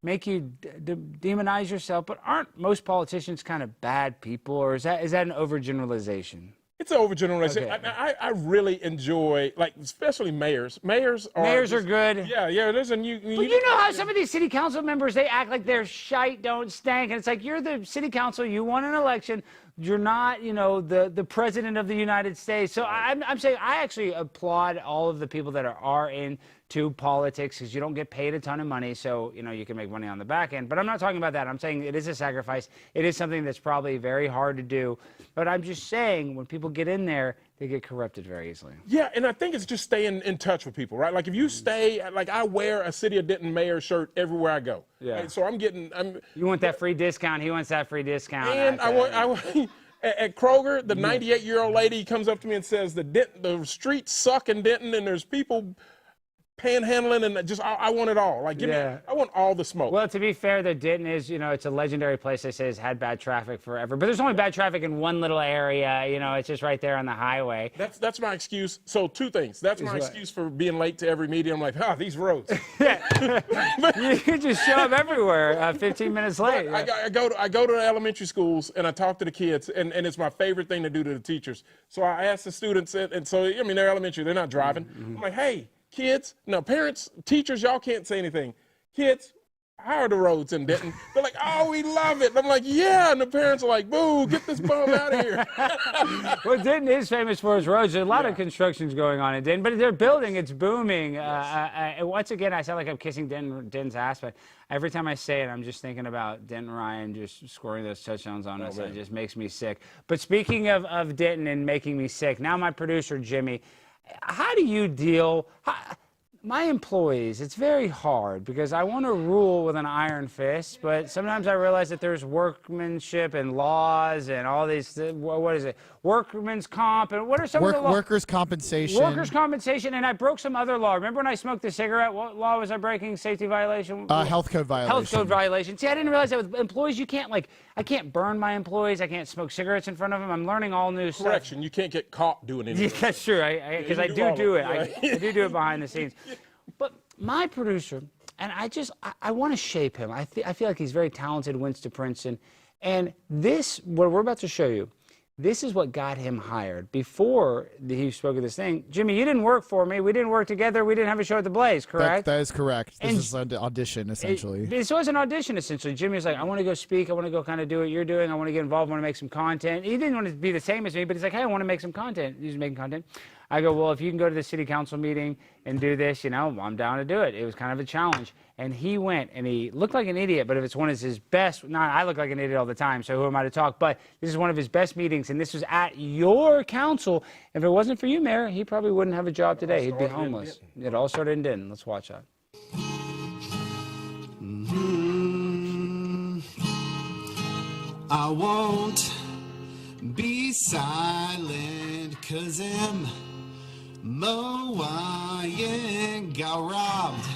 make you demonize yourself, but aren't most politicians kind of bad people, or is that an overgeneralization? It's an overgeneralization. Okay. I really enjoy, like, especially mayors. Mayors are good. Yeah. There's a new. But you know how some of these city council members, they act like they're shite, don't stank, and it's like you're the city council, you won an election, you're not, you know, the president of the United States. So I'm saying I actually applaud all of the people that are into politics, because you don't get paid a ton of money, so you know you can make money on the back end. But I'm not talking about that. I'm saying it is a sacrifice. It is something that's probably very hard to do. But I'm just saying when people get in there, they get corrupted very easily. Yeah, and I think it's just staying in touch with people, right? Like if you stay, like I wear a City of Denton mayor shirt everywhere I go. Yeah. Right? So You want that free discount. He wants that free discount. And I want at Kroger, the 98-year-old lady comes up to me and says the streets suck in Denton and there's people panhandling, and just I want it all. Like I want all the smoke. Well, to be fair, the Denton is, you know, it's a legendary place. They say has had bad traffic forever, but there's only bad traffic in one little area. You know, it's just right there on the highway. That's my excuse. So two things. That's my excuse for being late to every meeting. I'm like, these roads. Yeah. You just show up everywhere 15 minutes late. I go to the elementary schools and I talk to the kids, and it's my favorite thing to do to the teachers. So I ask the students, and so I mean they're elementary, they're not driving. I'm like, hey. Kids, no, parents, teachers, y'all can't say anything. Kids, how are the roads in Denton? They're like, oh, we love it. And I'm like, yeah. And the parents are like, boo, get this bum out of here. Well, Denton is famous for its roads. There's a lot of constructions going on in Denton, but they're building, it's booming. Yes. Once again, I sound like I'm kissing Denton's ass, but every time I say it, I'm just thinking about Denton Ryan just scoring those touchdowns on us. It just makes me sick. But speaking of Denton and making me sick, now my producer, Jimmy, how do you deal? My employees, it's very hard because I want to rule with an iron fist, but sometimes I realize that there's workmanship and laws and all these, what is it? Workman's comp, and what are some of the laws? Workers' compensation. Workers' compensation, and I broke some other law. Remember when I smoked the cigarette? What law was I breaking? Safety violation? Health code violation. Health code violation. See, I didn't realize that with employees, you can't, like, I can't burn my employees. I can't smoke cigarettes in front of them. I'm learning all new stuff. Correction, you can't get caught doing anything. Yeah, that's true, because I do it. I do it behind the scenes. But my producer, and I want to shape him. I feel like he's very talented, Winston Princeton. And this, what we're about to show you, This is what got him hired. Before he spoke of this thing, Jimmy, you didn't work for me. We didn't work together. We didn't have a show at the Blaze, correct? That is correct. This And is an audition, essentially. This was an audition, essentially. Jimmy was like, I want to go speak. I want to go kind of do what you're doing. I want to get involved. I want to make some content. He didn't want to be the same as me, but he's like, hey, I want to make some content. He's making content. I go, well, if you can go to the city council meeting and do this, you know, I'm down to do it. It was kind of a challenge. And he went, and he looked like an idiot, but if it's one of his best, I look like an idiot all the time, so who am I to talk? But this is one of his best meetings, and this was at your council. If it wasn't for you, Mayor, he probably wouldn't have a job today. He'd be homeless. It all started in Denton. Let's watch that. I won't be silent, 'cause Moayan got robbed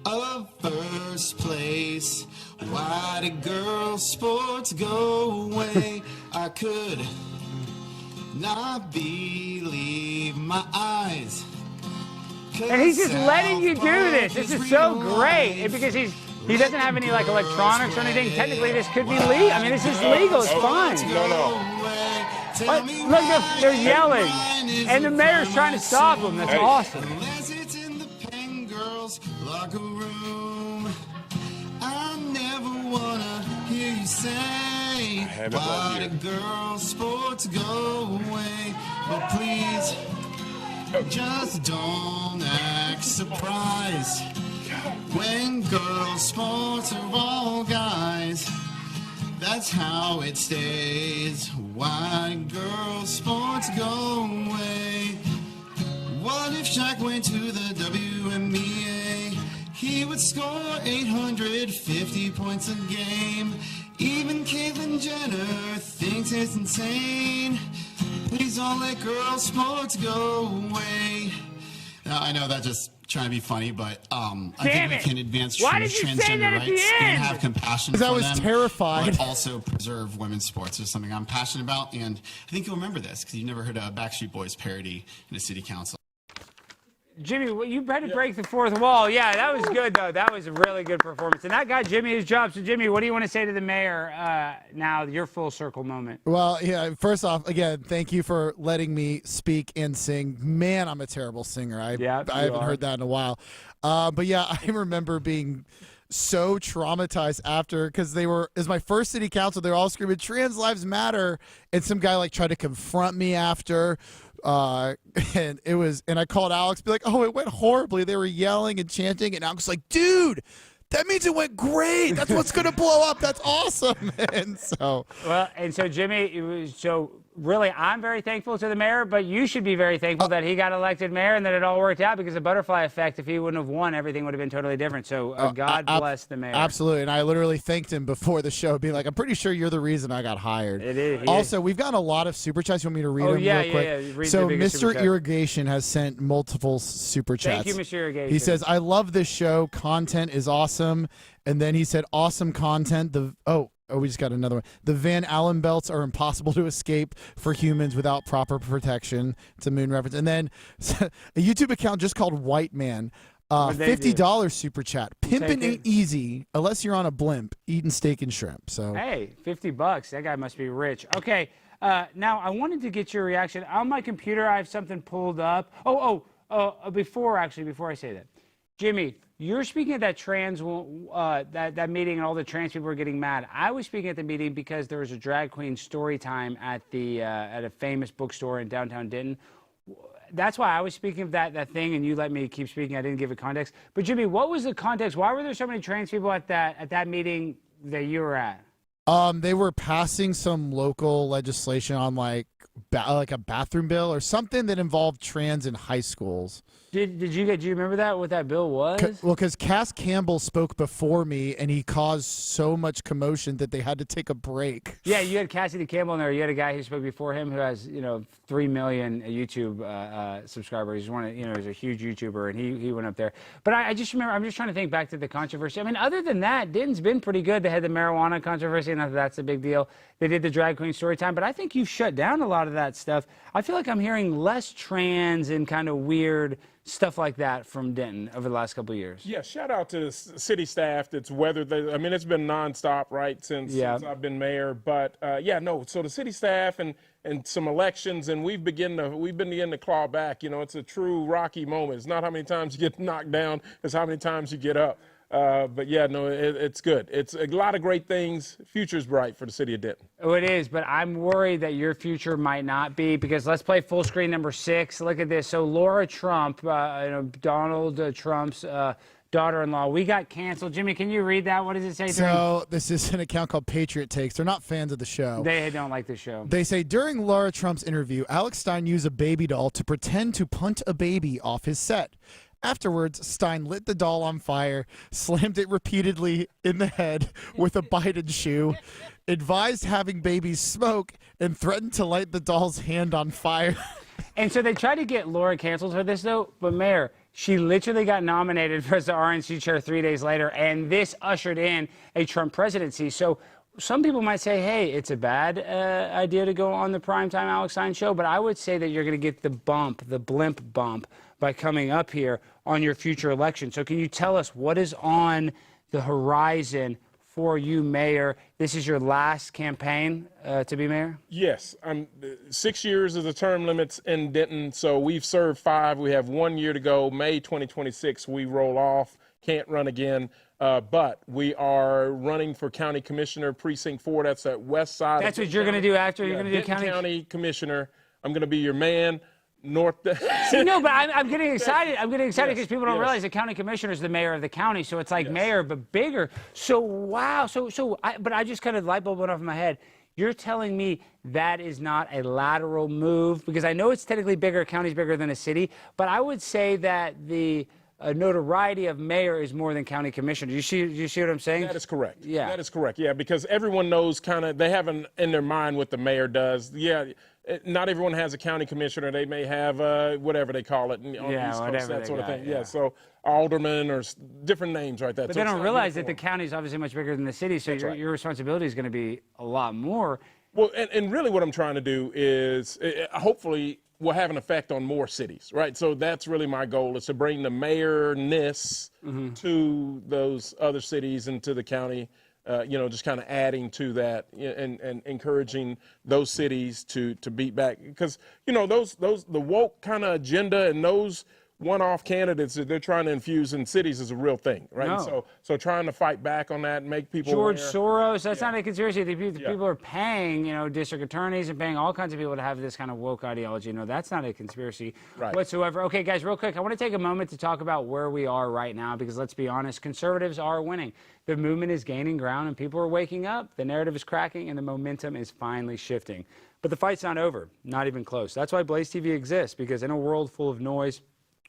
of first place. Why did girls' sports go away? I could not believe my eyes. And he's just letting you do this. This is so great. And because he doesn't have any like electronics or anything. Technically, this could be legal. I mean, this is legal. It's fine. No. But look, they're yelling, and the mayor's trying to stop them. That's awesome. Unless it's in the Penn girls' locker room, I never wanna hear you say, why do girls' sports go away? But please, just don't act surprised when girls' sports are all guys. That's how it stays. Why girls' sports go away? What if Shaq went to the WNBA? He would score 850 points a game. Even Caitlyn Jenner thinks it's insane. Please don't let girls' sports go away. Now, I know that just trying to be funny, but I think we can advance transgender rights and have compassion for them. I was terrified. But also preserve women's sports is something I'm passionate about, and I think you'll remember this because you've never heard a Backstreet Boys parody in a city council. Jimmy, you had to break the fourth wall. Yeah, that was good, though. That was a really good performance. And that got Jimmy his job. So, Jimmy, what do you want to say to the mayor now, your full circle moment? Well, yeah, first off, again, thank you for letting me speak and sing. Man, I'm a terrible singer. I haven't heard that in a while. But, yeah, I remember being so traumatized after because it was my first city council. They were all screaming, trans lives matter. And some guy, like, tried to confront me after. And I called Alex, be like, oh, it went horribly. They were yelling and chanting, and Alex was like, dude, that means it went great. That's what's gonna blow up. That's awesome. And so Jimmy, really, I'm very thankful to the mayor, but you should be very thankful that he got elected mayor and that it all worked out, because the butterfly effect, if he wouldn't have won, everything would have been totally different. So God bless the mayor. Absolutely. And I literally thanked him before the show, being like, I'm pretty sure you're the reason I got hired. It is. Also, we've gotten a lot of super chats. You want me to read them real quick? Yeah. Read so the biggest super Mr. chat. Irrigation has sent multiple super chats. Thank you, Mr. Irrigation. He says, I love this show. Content is awesome. And then he said, awesome content. We just got another one. The Van Allen belts are impossible to escape for humans without proper protection. It's a moon reference. And then a YouTube account just called White Man. $50 super chat. Pimping ain't easy unless you're on a blimp eating steak and shrimp. So hey, $50. That guy must be rich. Okay. Now I wanted to get your reaction on my computer. I have something pulled up. Before I say that, Jimmy, you're speaking at that that meeting, and all the trans people were getting mad. I was speaking at the meeting because there was a drag queen story time at a famous bookstore in downtown Denton. That's why I was speaking of that thing, and you let me keep speaking. I didn't give it context. But Jimmy, what was the context? Why were there so many trans people at that meeting that you were at? They were passing some local legislation on like a bathroom bill or something that involved trans in high schools. Do you remember that, what that bill was? Well, because Cass Campbell spoke before me, and he caused so much commotion that they had to take a break. Yeah, you had Cassidy Campbell in there. You had a guy who spoke before him who has 3 million YouTube subscribers. He's a huge YouTuber, and he went up there. But I just remember, I'm just trying to think back to the controversy. I mean, other than that, Denton's been pretty good. They had the marijuana controversy, and that's a big deal. They did the drag queen story time, but I think you've shut down a lot lot of that stuff. I feel like I'm hearing less trans and kind of weird stuff like that from Denton over the last couple of years. Yeah, shout out to the city staff that's weathered the, I mean, it's been nonstop, right, since I've been mayor. But so the city staff and some elections, and we've been beginning to claw back. You know, it's a true Rocky moment. It's not how many times you get knocked down, it's how many times you get up. But yeah, no, it's good. It's a lot of great things. Future's bright for the city of Denton. Oh, it is, but I'm worried that your future might not be, because let's play full screen number 6. Look at this. So Laura Trump, Donald Trump's daughter-in-law, we got canceled. Jimmy, can you read that? What does it say? So this is an account called Patriot Takes. They're not fans of the show. They don't like the show. They say, during Laura Trump's interview, Alex Stein used a baby doll to pretend to punt a baby off his set. Afterwards, Stein lit the doll on fire, slammed it repeatedly in the head with a Biden shoe, advised having babies smoke, and threatened to light the doll's hand on fire. And so they tried to get Laura canceled for this, though. But, Mayor, she literally got nominated for the RNC chair 3 days later, and this ushered in a Trump presidency. So some people might say, hey, it's a bad idea to go on the primetime Alex Stein show, but I would say that you're going to get the blimp bump, by coming up here on your future election. So can you tell us what is on the horizon for you, Mayor? This is your last campaign to be mayor? Yes. 6 years is the term limits in Denton, so we've served 5. We have 1 year to go. May 2026, we roll off. Can't run again. But we are running for county commissioner, precinct 4. That's that west side. That's what you're going to do after? You're going to do county commissioner. I'm going to be your man. See, no, but I'm getting excited. I'm getting excited because people don't realize the county commissioner is the mayor of the county, so it's like mayor but bigger. So wow, but I just kind of light bulb went off in my head. You're telling me that is not a lateral move, because I know it's technically bigger. A county's bigger than a city, but I would say that the notoriety of mayor is more than county commissioner. Do you see what I'm saying? That is correct. Yeah, that is correct. Yeah, because everyone knows they have in their mind what the mayor does. Yeah. Not everyone has a county commissioner. They may have whatever they call it on the East Coast, that sort of thing. Yeah, so alderman or different names, right? But they don't realize that the county is obviously much bigger than the city, so your responsibility is going to be a lot more. Well, and really what I'm trying to do is hopefully will have an effect on more cities, right? So that's really my goal, is to bring the mayorness to those other cities and to the county. Just kind of adding to that and encouraging those cities to beat back, because the woke kind of agenda and those one-off candidates that they're trying to infuse in cities is a real thing, right? No. So trying to fight back on that and make people George Soros, that's not a conspiracy. The people are paying, district attorneys and paying all kinds of people to have this kind of woke ideology. No, that's not a conspiracy whatsoever. Okay, guys, real quick, I want to take a moment to talk about where we are right now, because let's be honest, conservatives are winning. The movement is gaining ground and people are waking up. The narrative is cracking and the momentum is finally shifting. But the fight's not over, not even close. That's why Blaze TV exists, because in a world full of noise,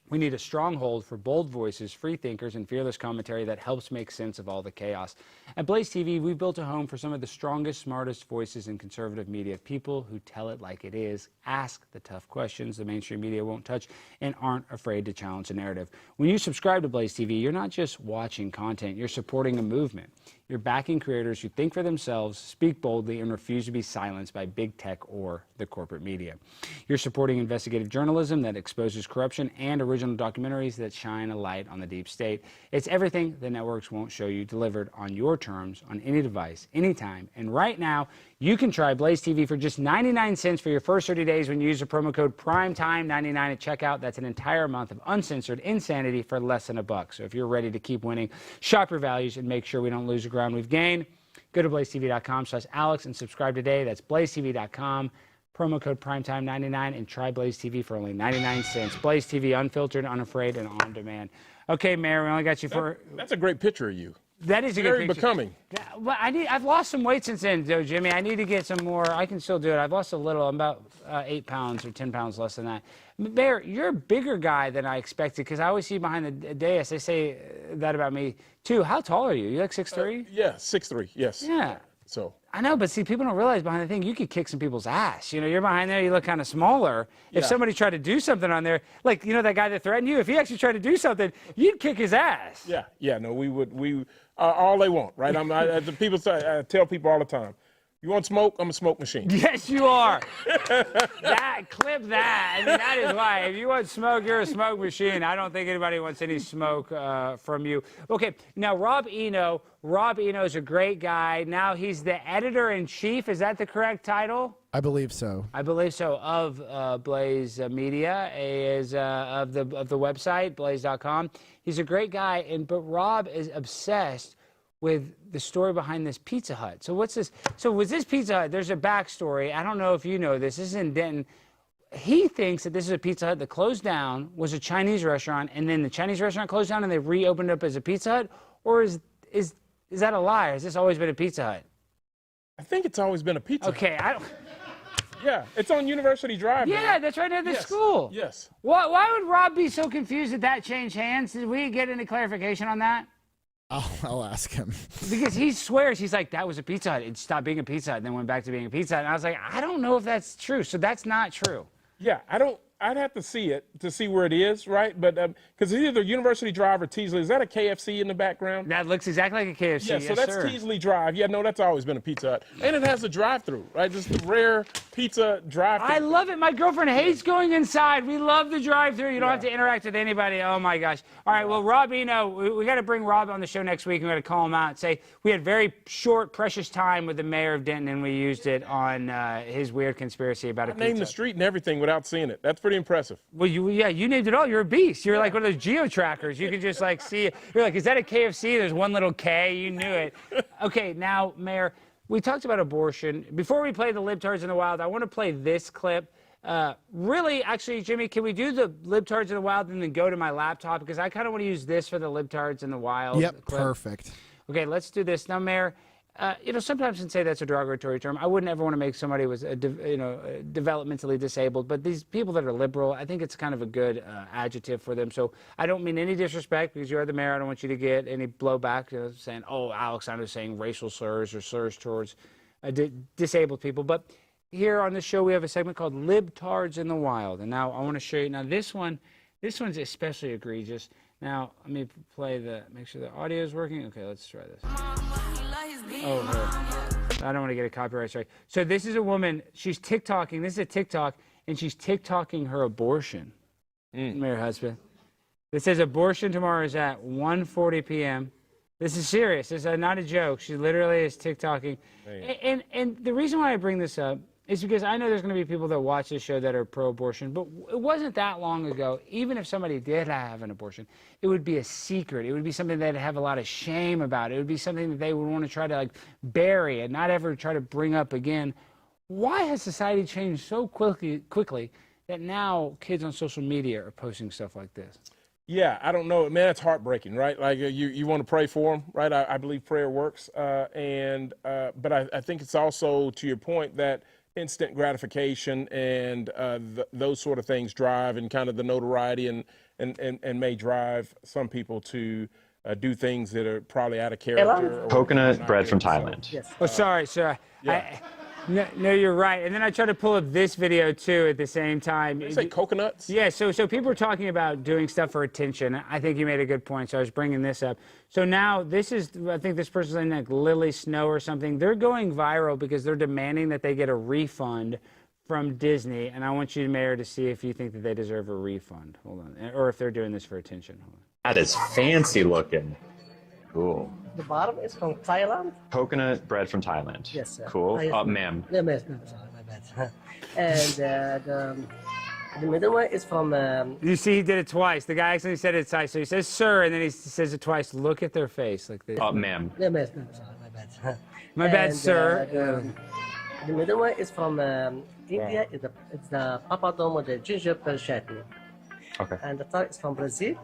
we need a stronghold for bold voices, free thinkers, and fearless commentary that helps make sense of all the chaos. At Blaze TV, we've built a home for some of the strongest, smartest voices in conservative media, people who tell it like it is, ask the tough questions the mainstream media won't touch, and aren't afraid to challenge the narrative. When you subscribe to Blaze TV, you're not just watching content, you're supporting a movement. You're backing creators who think for themselves, speak boldly, and refuse to be silenced by big tech or the corporate media. You're supporting investigative journalism that exposes corruption and original documentaries that shine a light on the deep state. It's everything the networks won't show you, delivered on your terms, on any device, anytime. And right now, you can try Blaze TV for just 99 cents for your first 30 days when you use the promo code PRIMETIME99 at checkout. That's an entire month of uncensored insanity for less than $1. So if you're ready to keep winning, shop your values and make sure we don't lose the ground we've gained, go to blazetv.com/Alex and subscribe today. That's blazetv.com, promo code PRIMETIME99, and try Blaze TV for only 99 cents. Blaze TV, unfiltered, unafraid, and on demand. Okay, Mayor, we only got you for... That's a great picture of you. That is a very good picture. Becoming. Well, I've lost some weight since then, though, Jimmy. I need to get some more. I can still do it. I've lost a little. I'm about 8 pounds or 10 pounds less than that. Mayor, you're a bigger guy than I expected, because I always see you behind the dais. They say that about me, too. How tall are you? You like 6'3"? Yeah, 6'3", yes. Yeah. So I know, but see, people don't realize behind the thing, you could kick some people's ass. You're behind there, you look kind of smaller. If somebody tried to do something on there, like, that guy that threatened you, if he actually tried to do something, you'd kick his ass. Yeah, no, we all they want, right? The people say, I tell people all the time, You want smoke? I'm a smoke machine. Yes, you are. Clip that. I mean, that is why. If you want smoke, you're a smoke machine. I don't think anybody wants any smoke from you. Okay, now Rob Eno. Rob Eno is a great guy. Now he's the editor-in-chief. Is that the correct title? I believe so. I believe so. Of Blaze Media, is of the website blaze.com. He's a great guy, but Rob is obsessed with the story behind this Pizza Hut. So what's this? So with this Pizza Hut, there's a backstory. I don't know if you know this. This is in Denton. He thinks that this is a Pizza Hut that closed down, was a Chinese restaurant, and then the Chinese restaurant closed down and they reopened up as a Pizza Hut? Or is that a lie? Has this always been a Pizza Hut? I think it's always been a Pizza Hut. Okay, I don't... Yeah, it's on University Drive. Yeah, man. that's right near the school. Yes. Why would Rob be so confused that changed hands? Did we get any clarification on that? I'll ask him. Because he swears, he's like, that was a Pizza Hut. It stopped being a Pizza Hut and then went back to being a Pizza Hut. And I was like, I don't know if that's true. So that's not true. Yeah, I'd have to see it to see where it is, right? But because it's either University Drive or Teasley. Is that a KFC in the background? That looks exactly like a KFC. Yeah, so that's Teasley Drive. Yeah, no, that's always been a Pizza Hut. And it has a drive-through, right? Just the rare pizza drive-through. I love it. My girlfriend hates going inside. We love the drive-through. You don't have to interact with anybody. Oh, my gosh. All right, well, Rob, we got to bring Rob on the show next week. We got to call him out and say we had very short, precious time with the mayor of Denton, and we used it on his weird conspiracy about a pizza. Named the street and everything without seeing it. That's pretty impressive. Well, you named it all. You're a beast. You're like one of those geo-trackers. You can just like see it. You're like, is that a KFC? There's one little K. You knew it. Okay, now, Mayor, we talked about abortion. Before we play the libtards in the wild, I want to play this clip. Really, actually, Jimmy, can we do the libtards in the wild and then go to my laptop? Because I kind of want to use this for the libtards in the wild. Yep, clip. Perfect. Okay, let's do this. Now, Mayor, sometimes you can say that's a derogatory term. I wouldn't ever want to make somebody was, developmentally disabled, but these people that are liberal, I think it's kind of a good adjective for them. So I don't mean any disrespect because you're the mayor. I don't want you to get any blowback saying, oh, Alex Stein is saying racial slurs or slurs towards disabled people. But here on this show, we have a segment called Libtards in the Wild. And now I want to show you. Now, this one's especially egregious. Now, let me make sure the audio is working. Okay, let's try this. Oh, I don't want to get a copyright strike. So this is a woman, she's TikToking. This is a TikTok, and she's TikToking her abortion. Mayor Hudspeth. It says abortion tomorrow is at 1:40 p.m. This is serious. This is not a joke. She literally is TikToking. And the reason why I bring this up is because I know there's going to be people that watch this show that are pro-abortion, but it wasn't that long ago, even if somebody did have an abortion, it would be a secret. It would be something they'd have a lot of shame about. It would be something that they would want to try to bury and not ever try to bring up again. Why has society changed so quickly that now kids on social media are posting stuff like this? Yeah, I don't know. Man, it's heartbreaking, right? Like you want to pray for them, right? I believe prayer works. But I think it's also, to your point, that instant gratification and those sort of things drive and kind of the notoriety and may drive some people to do things that are probably out of character. Coconut bread from Thailand. Yes. Oh, sorry, sir. Yeah. No, you're right. And then I tried to pull up this video, too, at the same time. Did you say coconuts? Yeah, so people are talking about doing stuff for attention. I think you made a good point, so I was bringing this up. So now this is, I think this person's named like Lily Snow or something. They're going viral because they're demanding that they get a refund from Disney. And I want you, Mayor, to see if you think that they deserve a refund. Hold on. Or if they're doing this for attention. Hold on. That is fancy looking. Cool. The bottom is from Thailand. Coconut bread from Thailand. Yes, sir. Cool. Ma'am. No, sorry, my bad. And the middle one is from... You see, he did it twice. The guy accidentally said it twice. So he says, sir, and then he says it twice. Look at their face. Like this. Ma'am. No, sorry, my bad. My bad, sir. The middle one is from India. It's the papadom with the ginger chutney. Okay. And the third is from Brazil.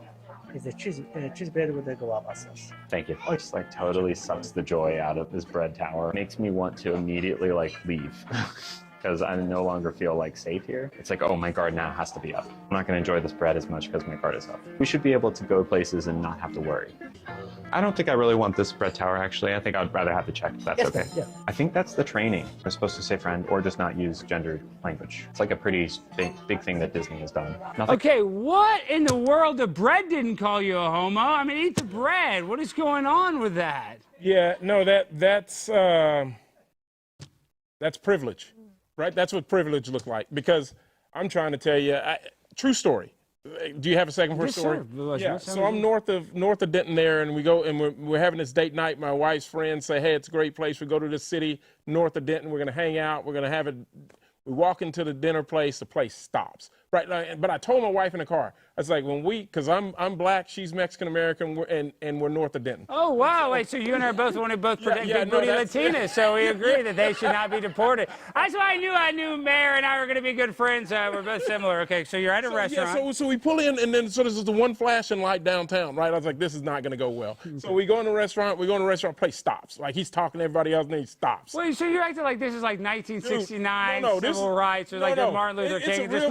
It's a cheese bread with the guava sauce. Thank you. It just totally sucks the joy out of this bread tower. Makes me want to immediately leave. Because I no longer feel safe here. It's like, oh, my guard now has to be up. I'm not gonna enjoy this bread as much because my guard is up. We should be able to go places and not have to worry. I don't think I really want this bread tower, actually. I think I'd rather have to check if that's okay. Yeah. I think that's the training. We're supposed to say friend or just not use gendered language. It's like a pretty big thing that Disney has done. Okay, what in the world? The bread didn't call you a homo. I mean, eat the bread. What is going on with that? Yeah, no, that's That's privilege, right? That's what privilege looked like. Because I'm trying to tell you, true story. Do you have a second for a story? Sir. Yeah. So I'm north of Denton there, and we go and we're having this date night. My wife's friends say, "Hey, it's a great place. We go to this city north of Denton. We're gonna hang out. We're gonna have it." We walk into the dinner place. The place stops. Right. But I told my wife in the car, I was like, because I'm black, she's Mexican American, and we're north of Denton. Oh, wow. Wait, so you and I both want to protect big booty Latinas, so we agree that they should not be deported. That's why I knew Mayor and I were going to be good friends. We're both similar. Okay, so you're at a restaurant. Yeah, so we pull in, and then there's the one flashing light downtown, right? I was like, this is not going to go well. So we go in the restaurant, place stops. Like, he's talking to everybody else, and then he stops. Wait, so you're acting like this is like 1969 Dude, civil rights, or like the Martin Luther King, and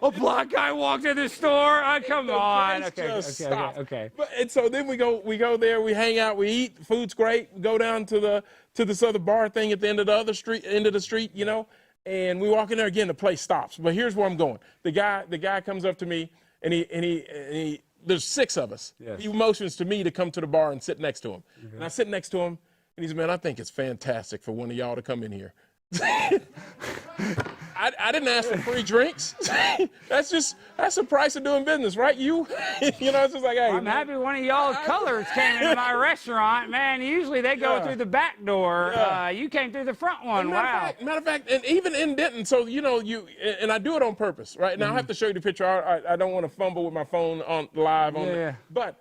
a black guy walked in the store. Come on. Okay. And so then we go there, we hang out, we eat. Food's great. We go down to this other bar thing at the end of the street, you know. And we walk in there again. The place stops. But here's where I'm going. The guy comes up to me, and he there's 6 of us. Yes. He motions to me to come to the bar and sit next to him. Mm-hmm. And I sit next to him, and he says, "Man, I think it's fantastic for one of y'all to come in here." I didn't ask for free drinks. That's the price of doing business, right? You know, it's just like, hey. I'm happy one of y'all colors came into my restaurant. Man, usually they go through the back door. You came through the front one. Wow. Matter of fact, and even in Denton, so you know, and I do it on purpose, right? Now I have to show you the picture. I don't want to fumble with my phone on live on it. But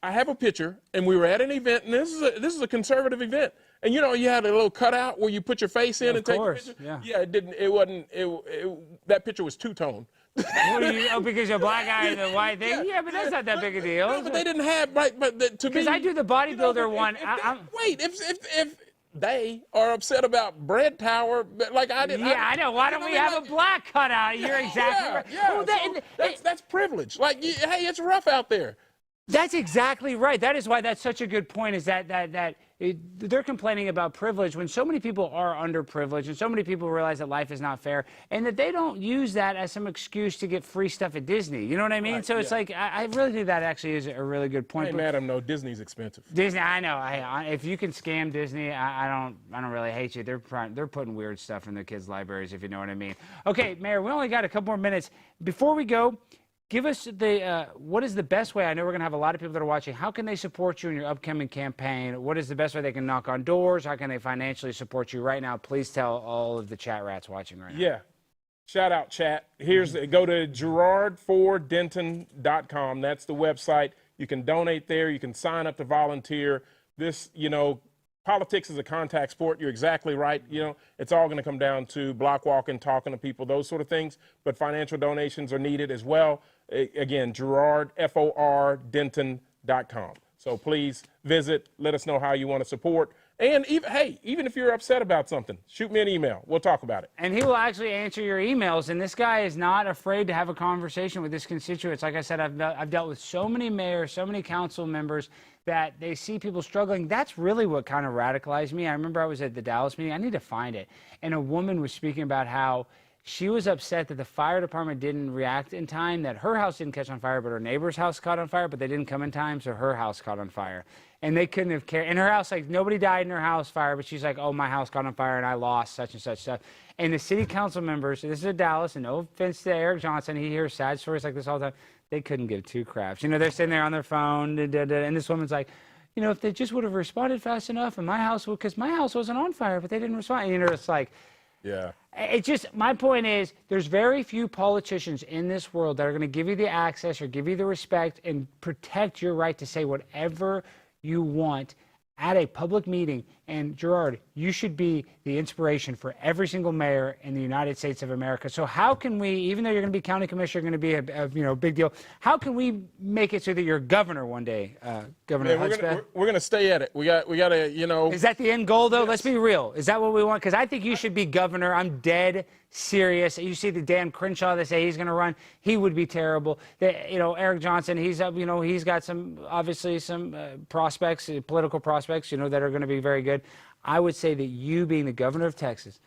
I have a picture, and we were at an event, and this is a conservative event. And you know, you had a little cutout where you put your face in and take a picture. Yeah, that picture was two-tone. Because you're a black guy and the white thing? Yeah, but that's not that big a deal. No, but they didn't have, right, but to me. Because I do the bodybuilder one. Wait, if they are upset about bread tower, like I did. Yeah, I know. Why don't we have a black cutout? You're exactly right. Yeah, that's privilege. Like, hey, it's rough out there. That's exactly right. That is why that's such a good point, is that they're complaining about privilege when so many people are underprivileged and so many people realize that life is not fair, and that they don't use that as some excuse to get free stuff at Disney. You know what I mean? Right, so it's like, I really think that actually is a really good point. Hey, madam, no, Disney's expensive. Disney, I know. If you can scam Disney, I don't really hate you. They're putting weird stuff in their kids' libraries, if you know what I mean. Okay, Mayor, we only got a couple more minutes. Before we go, give us what is the best way? I know we're going to have a lot of people that are watching. How can they support you in your upcoming campaign? What is the best way they can knock on doors? How can they financially support you right now? Please tell all of the chat rats watching right now. Yeah. Shout out, chat. Go to GerardForDenton.com. That's the website. You can donate there. You can sign up to volunteer. This, you know, politics is a contact sport. You're exactly right. You know, it's all going to come down to block walking, talking to people, those sort of things. But financial donations are needed as well. Again, Gerard, FORDenton.com. So please visit. Let us know how you want to support. And even if you're upset about something, shoot me an email. We'll talk about it. And he will actually answer your emails. And this guy is not afraid to have a conversation with his constituents. Like I said, I've dealt with so many mayors, so many council members that they see people struggling. That's really what kind of radicalized me. I remember I was at the Dallas meeting. I need to find it. And a woman was speaking about how she was upset that the fire department didn't react in time, that her house didn't catch on fire, but her neighbor's house caught on fire, but they didn't come in time, so her house caught on fire. And they couldn't have cared. In her house, like, nobody died in her house fire, but she's like, oh, my house caught on fire and I lost such and such stuff. And the city council members, this is in Dallas, and no offense to Eric Johnson, he hears sad stories like this all the time. They couldn't give two craps. You know, they're sitting there on their phone, and this woman's like, you know, if they just would have responded fast enough, and my house, because my house wasn't on fire, but they didn't respond. You know, it's like, yeah. It's just, my point is, there's very few politicians in this world that are going to give you the access or give you the respect and protect your right to say whatever you want at a public meeting. And Gerard, you should be the inspiration for every single mayor in the United States of America. So how can we, even though you're going to be county commissioner, going to be a big deal, how can we make it so that you're governor one day, Governor Hudspeth? We're going to stay at it. We got to, you know. Is that the end goal, though? Yes. Let's be real. Is that what we want? Because I think you should be governor. I'm dead serious. You see the Dan Crenshaw, they say he's going to run. He would be terrible. Eric Johnson, he's got some prospects, political prospects, that are going to be very good. I would say that you, being the governor of Texas,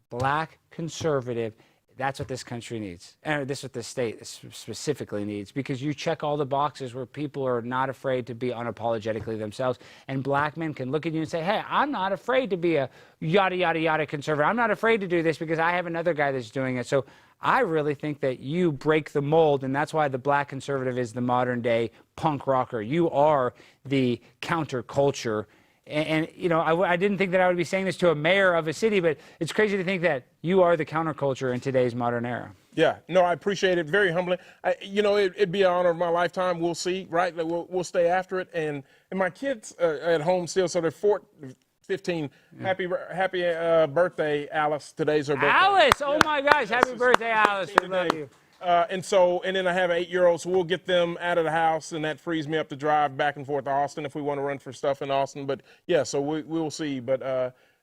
black, conservative, that's what this country needs. And this is what this state specifically needs, because you check all the boxes where people are not afraid to be unapologetically themselves. And black men can look at you and say, hey, I'm not afraid to be a yada, yada, yada conservative. I'm not afraid to do this because I have another guy that's doing it. So I really think that you break the mold, and that's why the black conservative is the modern day punk rocker. You are the counterculture. And you know, I didn't think that I would be saying this to a mayor of a city, but it's crazy to think that you are the counterculture in today's modern era. Yeah, no, I appreciate it. Very humbling. You know, it'd be an honor of my lifetime. We'll see, right? Like, we'll stay after it. And my kids at home still, so they're 15. Happy birthday, Alice. Today's her birthday. Alice! Oh my gosh, happy birthday, Alice. We love you. And then I have an 8-year-old, so we'll get them out of the house, and that frees me up to drive back and forth to Austin if we want to run for stuff in Austin. But yeah, so we'll see. But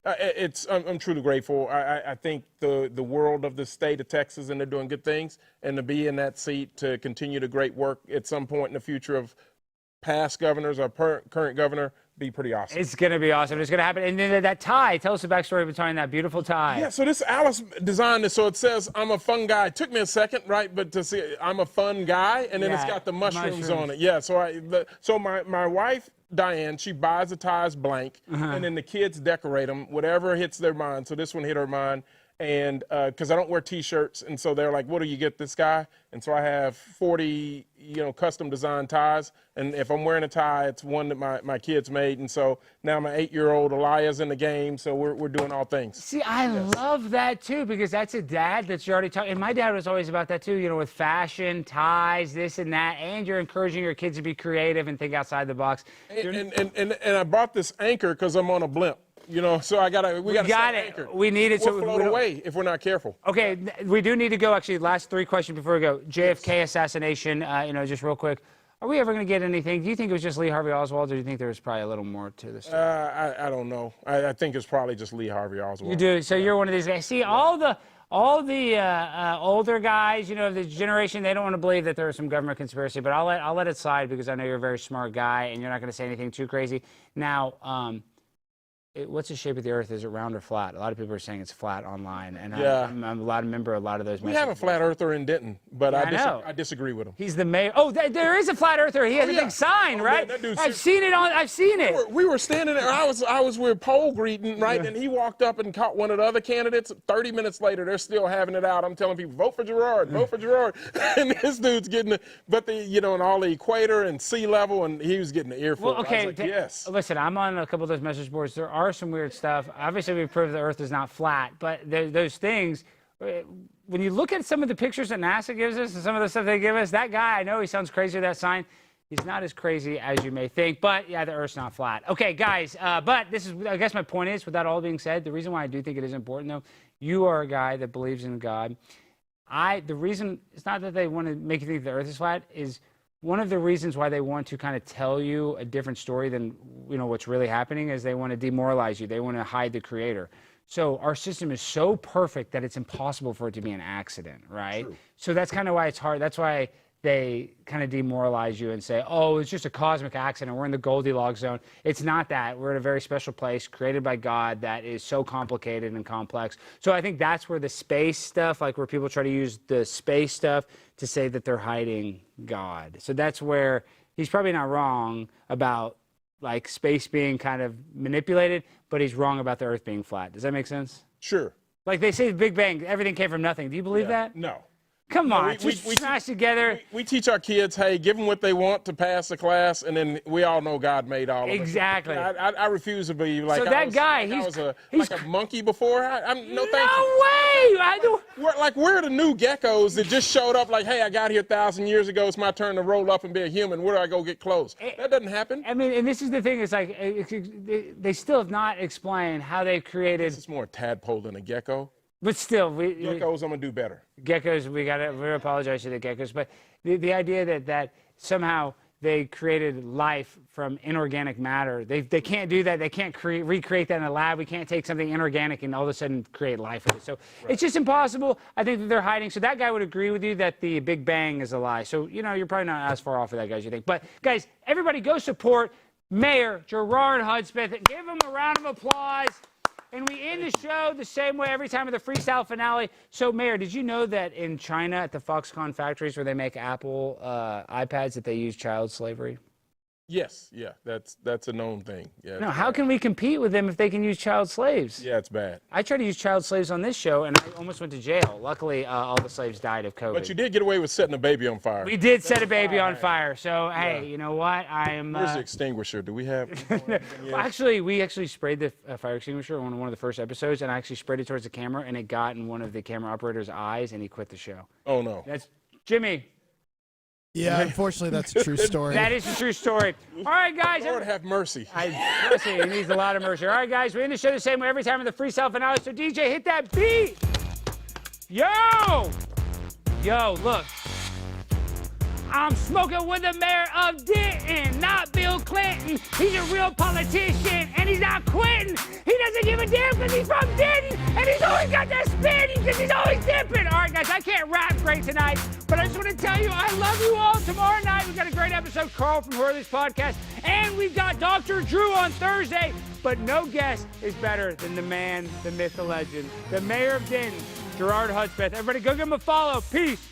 I'm truly grateful. I think the world of the state of Texas, and they're doing good things, and to be in that seat to continue the great work at some point in the future of past governors or current governor, be pretty awesome. It's going to be awesome. It's going to happen. And then that tie, tell us the backstory behind that beautiful tie. Yeah, so this Alice designed this, so it says, I'm a fun guy. It took me a second, right, but to see I'm a fun guy, and then it's got the mushrooms on it. Yeah, so my wife, Diane, she buys the ties blank, and then the kids decorate them, whatever hits their mind. So this one hit her mind. And because I don't wear T-shirts, and so they're like, what do you get this guy? And so I have 40, custom designed ties. And if I'm wearing a tie, it's one that my kids made. And so now my 8-year-old Elia's in the game, so we're doing all things. See, I love that too, because that's a dad that's already talking. And my dad was always about that too, with fashion, ties, this and that. And you're encouraging your kids to be creative and think outside the box. And I bought this anchor because I'm on a blimp. So we got it. Anchor. We need it. We'll float away if we're not careful. Okay, we do need to go. Actually, last 3 questions before we go. JFK assassination. Just real quick. Are we ever going to get anything? Do you think it was just Lee Harvey Oswald, or do you think there was probably a little more to this? I don't know. I think it's probably just Lee Harvey Oswald. You do. So you're one of these guys. See, all the older guys, the generation, they don't want to believe that there was some government conspiracy. But I'll let it slide, because I know you're a very smart guy and you're not going to say anything too crazy. Now. What's the shape of the Earth? Is it round or flat? A lot of people are saying it's flat online, and I'm a member of a lot of those. We have a flat earther in Denton, but I disagree with him. He's the mayor. Oh, there is a flat earther. He has a big sign, right? Yeah, I've seen it. We were standing there. I was with poll greeting, right? And he walked up and caught one of the other candidates. 30 minutes later, they're still having it out. I'm telling people, vote for Gerard, vote for Gerard. And this dude's getting it, but and all the equator and sea level, and he was getting the earful. Well, okay. I was like, yes. Listen, I'm on a couple of those message boards. There are some weird stuff. Obviously, we've proved the Earth is not flat, but those things, when you look at some of the pictures that NASA gives us and some of the stuff they give us, that guy, I know he sounds crazy with that sign. He's not as crazy as you may think, but yeah, the Earth's not flat. Okay, guys, but this is, I guess my point is, with that all being said, the reason why I do think it is important, though, you are a guy that believes in God. The reason, it's not that they want to make you think the Earth is flat, is one of the reasons why they want to kind of tell you a different story than what's really happening is they want to demoralize you. They want to hide the creator. So our system is so perfect that it's impossible for it to be an accident, right? True. So that's kind of why it's hard. That's why they kind of demoralize you and say, oh, it's just a cosmic accident. We're in the Goldilocks zone. It's not that. We're in a very special place created by God that is so complicated and complex. So I think that's where the space stuff, like where people try to use the space stuff to say that they're hiding God. So that's where he's probably not wrong about like space being kind of manipulated, but he's wrong about the Earth being flat. Does that make sense? Sure. Like they say the Big Bang, everything came from nothing. Do you believe that? No. Come on, we smash together. We teach our kids, hey, give them what they want to pass the class, and then we all know God made all of it. Exactly. I refuse to be like so that guy. He's like a monkey before. No, thank you. We're the new geckos that just showed up. Like, hey, I got here 1,000 years ago. It's my turn to roll up and be a human. Where do I go get clothes? That doesn't happen. I mean, and this is the thing. It's like they still have not explained how they created. This is more a tadpole than a gecko. But still, geckos, I'm gonna do better. Geckos, we apologize to the geckos, but the idea that somehow they created life from inorganic matter, they can't do that. They can't recreate that in a lab. We can't take something inorganic and all of a sudden create life with it. So It's just impossible. I think that they're hiding. So that guy would agree with you that the Big Bang is a lie. So you're probably not as far off of that guy as you think. But guys, everybody go support Mayor Gerard Hudspeth. Give him a round of applause. And we end the show the same way every time with the freestyle finale. So, Mayor, did you know that in China at the Foxconn factories where they make Apple iPads that they use child slavery? Yes, yeah, that's a known thing. Yeah. No, how can we compete with them if they can use child slaves? Yeah, it's bad. I tried to use child slaves on this show, and I almost went to jail. Luckily, all the slaves died of COVID. But you did get away with setting a baby on fire. We did set a baby on fire. So, hey, you know what? I am... Where's the extinguisher? Do we have... Well, actually, we actually sprayed the fire extinguisher on one of the first episodes, and I actually sprayed it towards the camera, and it got in one of the camera operator's eyes, and he quit the show. Oh, no. That's Jimmy. Yeah, unfortunately, that's a true story. That is a true story. All right, guys. Lord have mercy. Listen, he needs a lot of mercy. All right, guys, we end the show the same way every time in the freestyle finale. So, DJ, hit that beat. Yo, look. I'm smoking with the mayor of Denton, not Bill Clinton. He's a real politician, and he's not quitting. He doesn't give a damn because he's from Denton, and he's always got that spin because he's always dipping. All right, guys, I can't rap great tonight, but I just want to tell you I love you all. Tomorrow night, we've got a great episode, Carl from Hurley's podcast, and we've got Dr. Drew on Thursday, but no guest is better than the man, the myth, the legend, the mayor of Denton, Gerard Hudspeth. Everybody go give him a follow. Peace.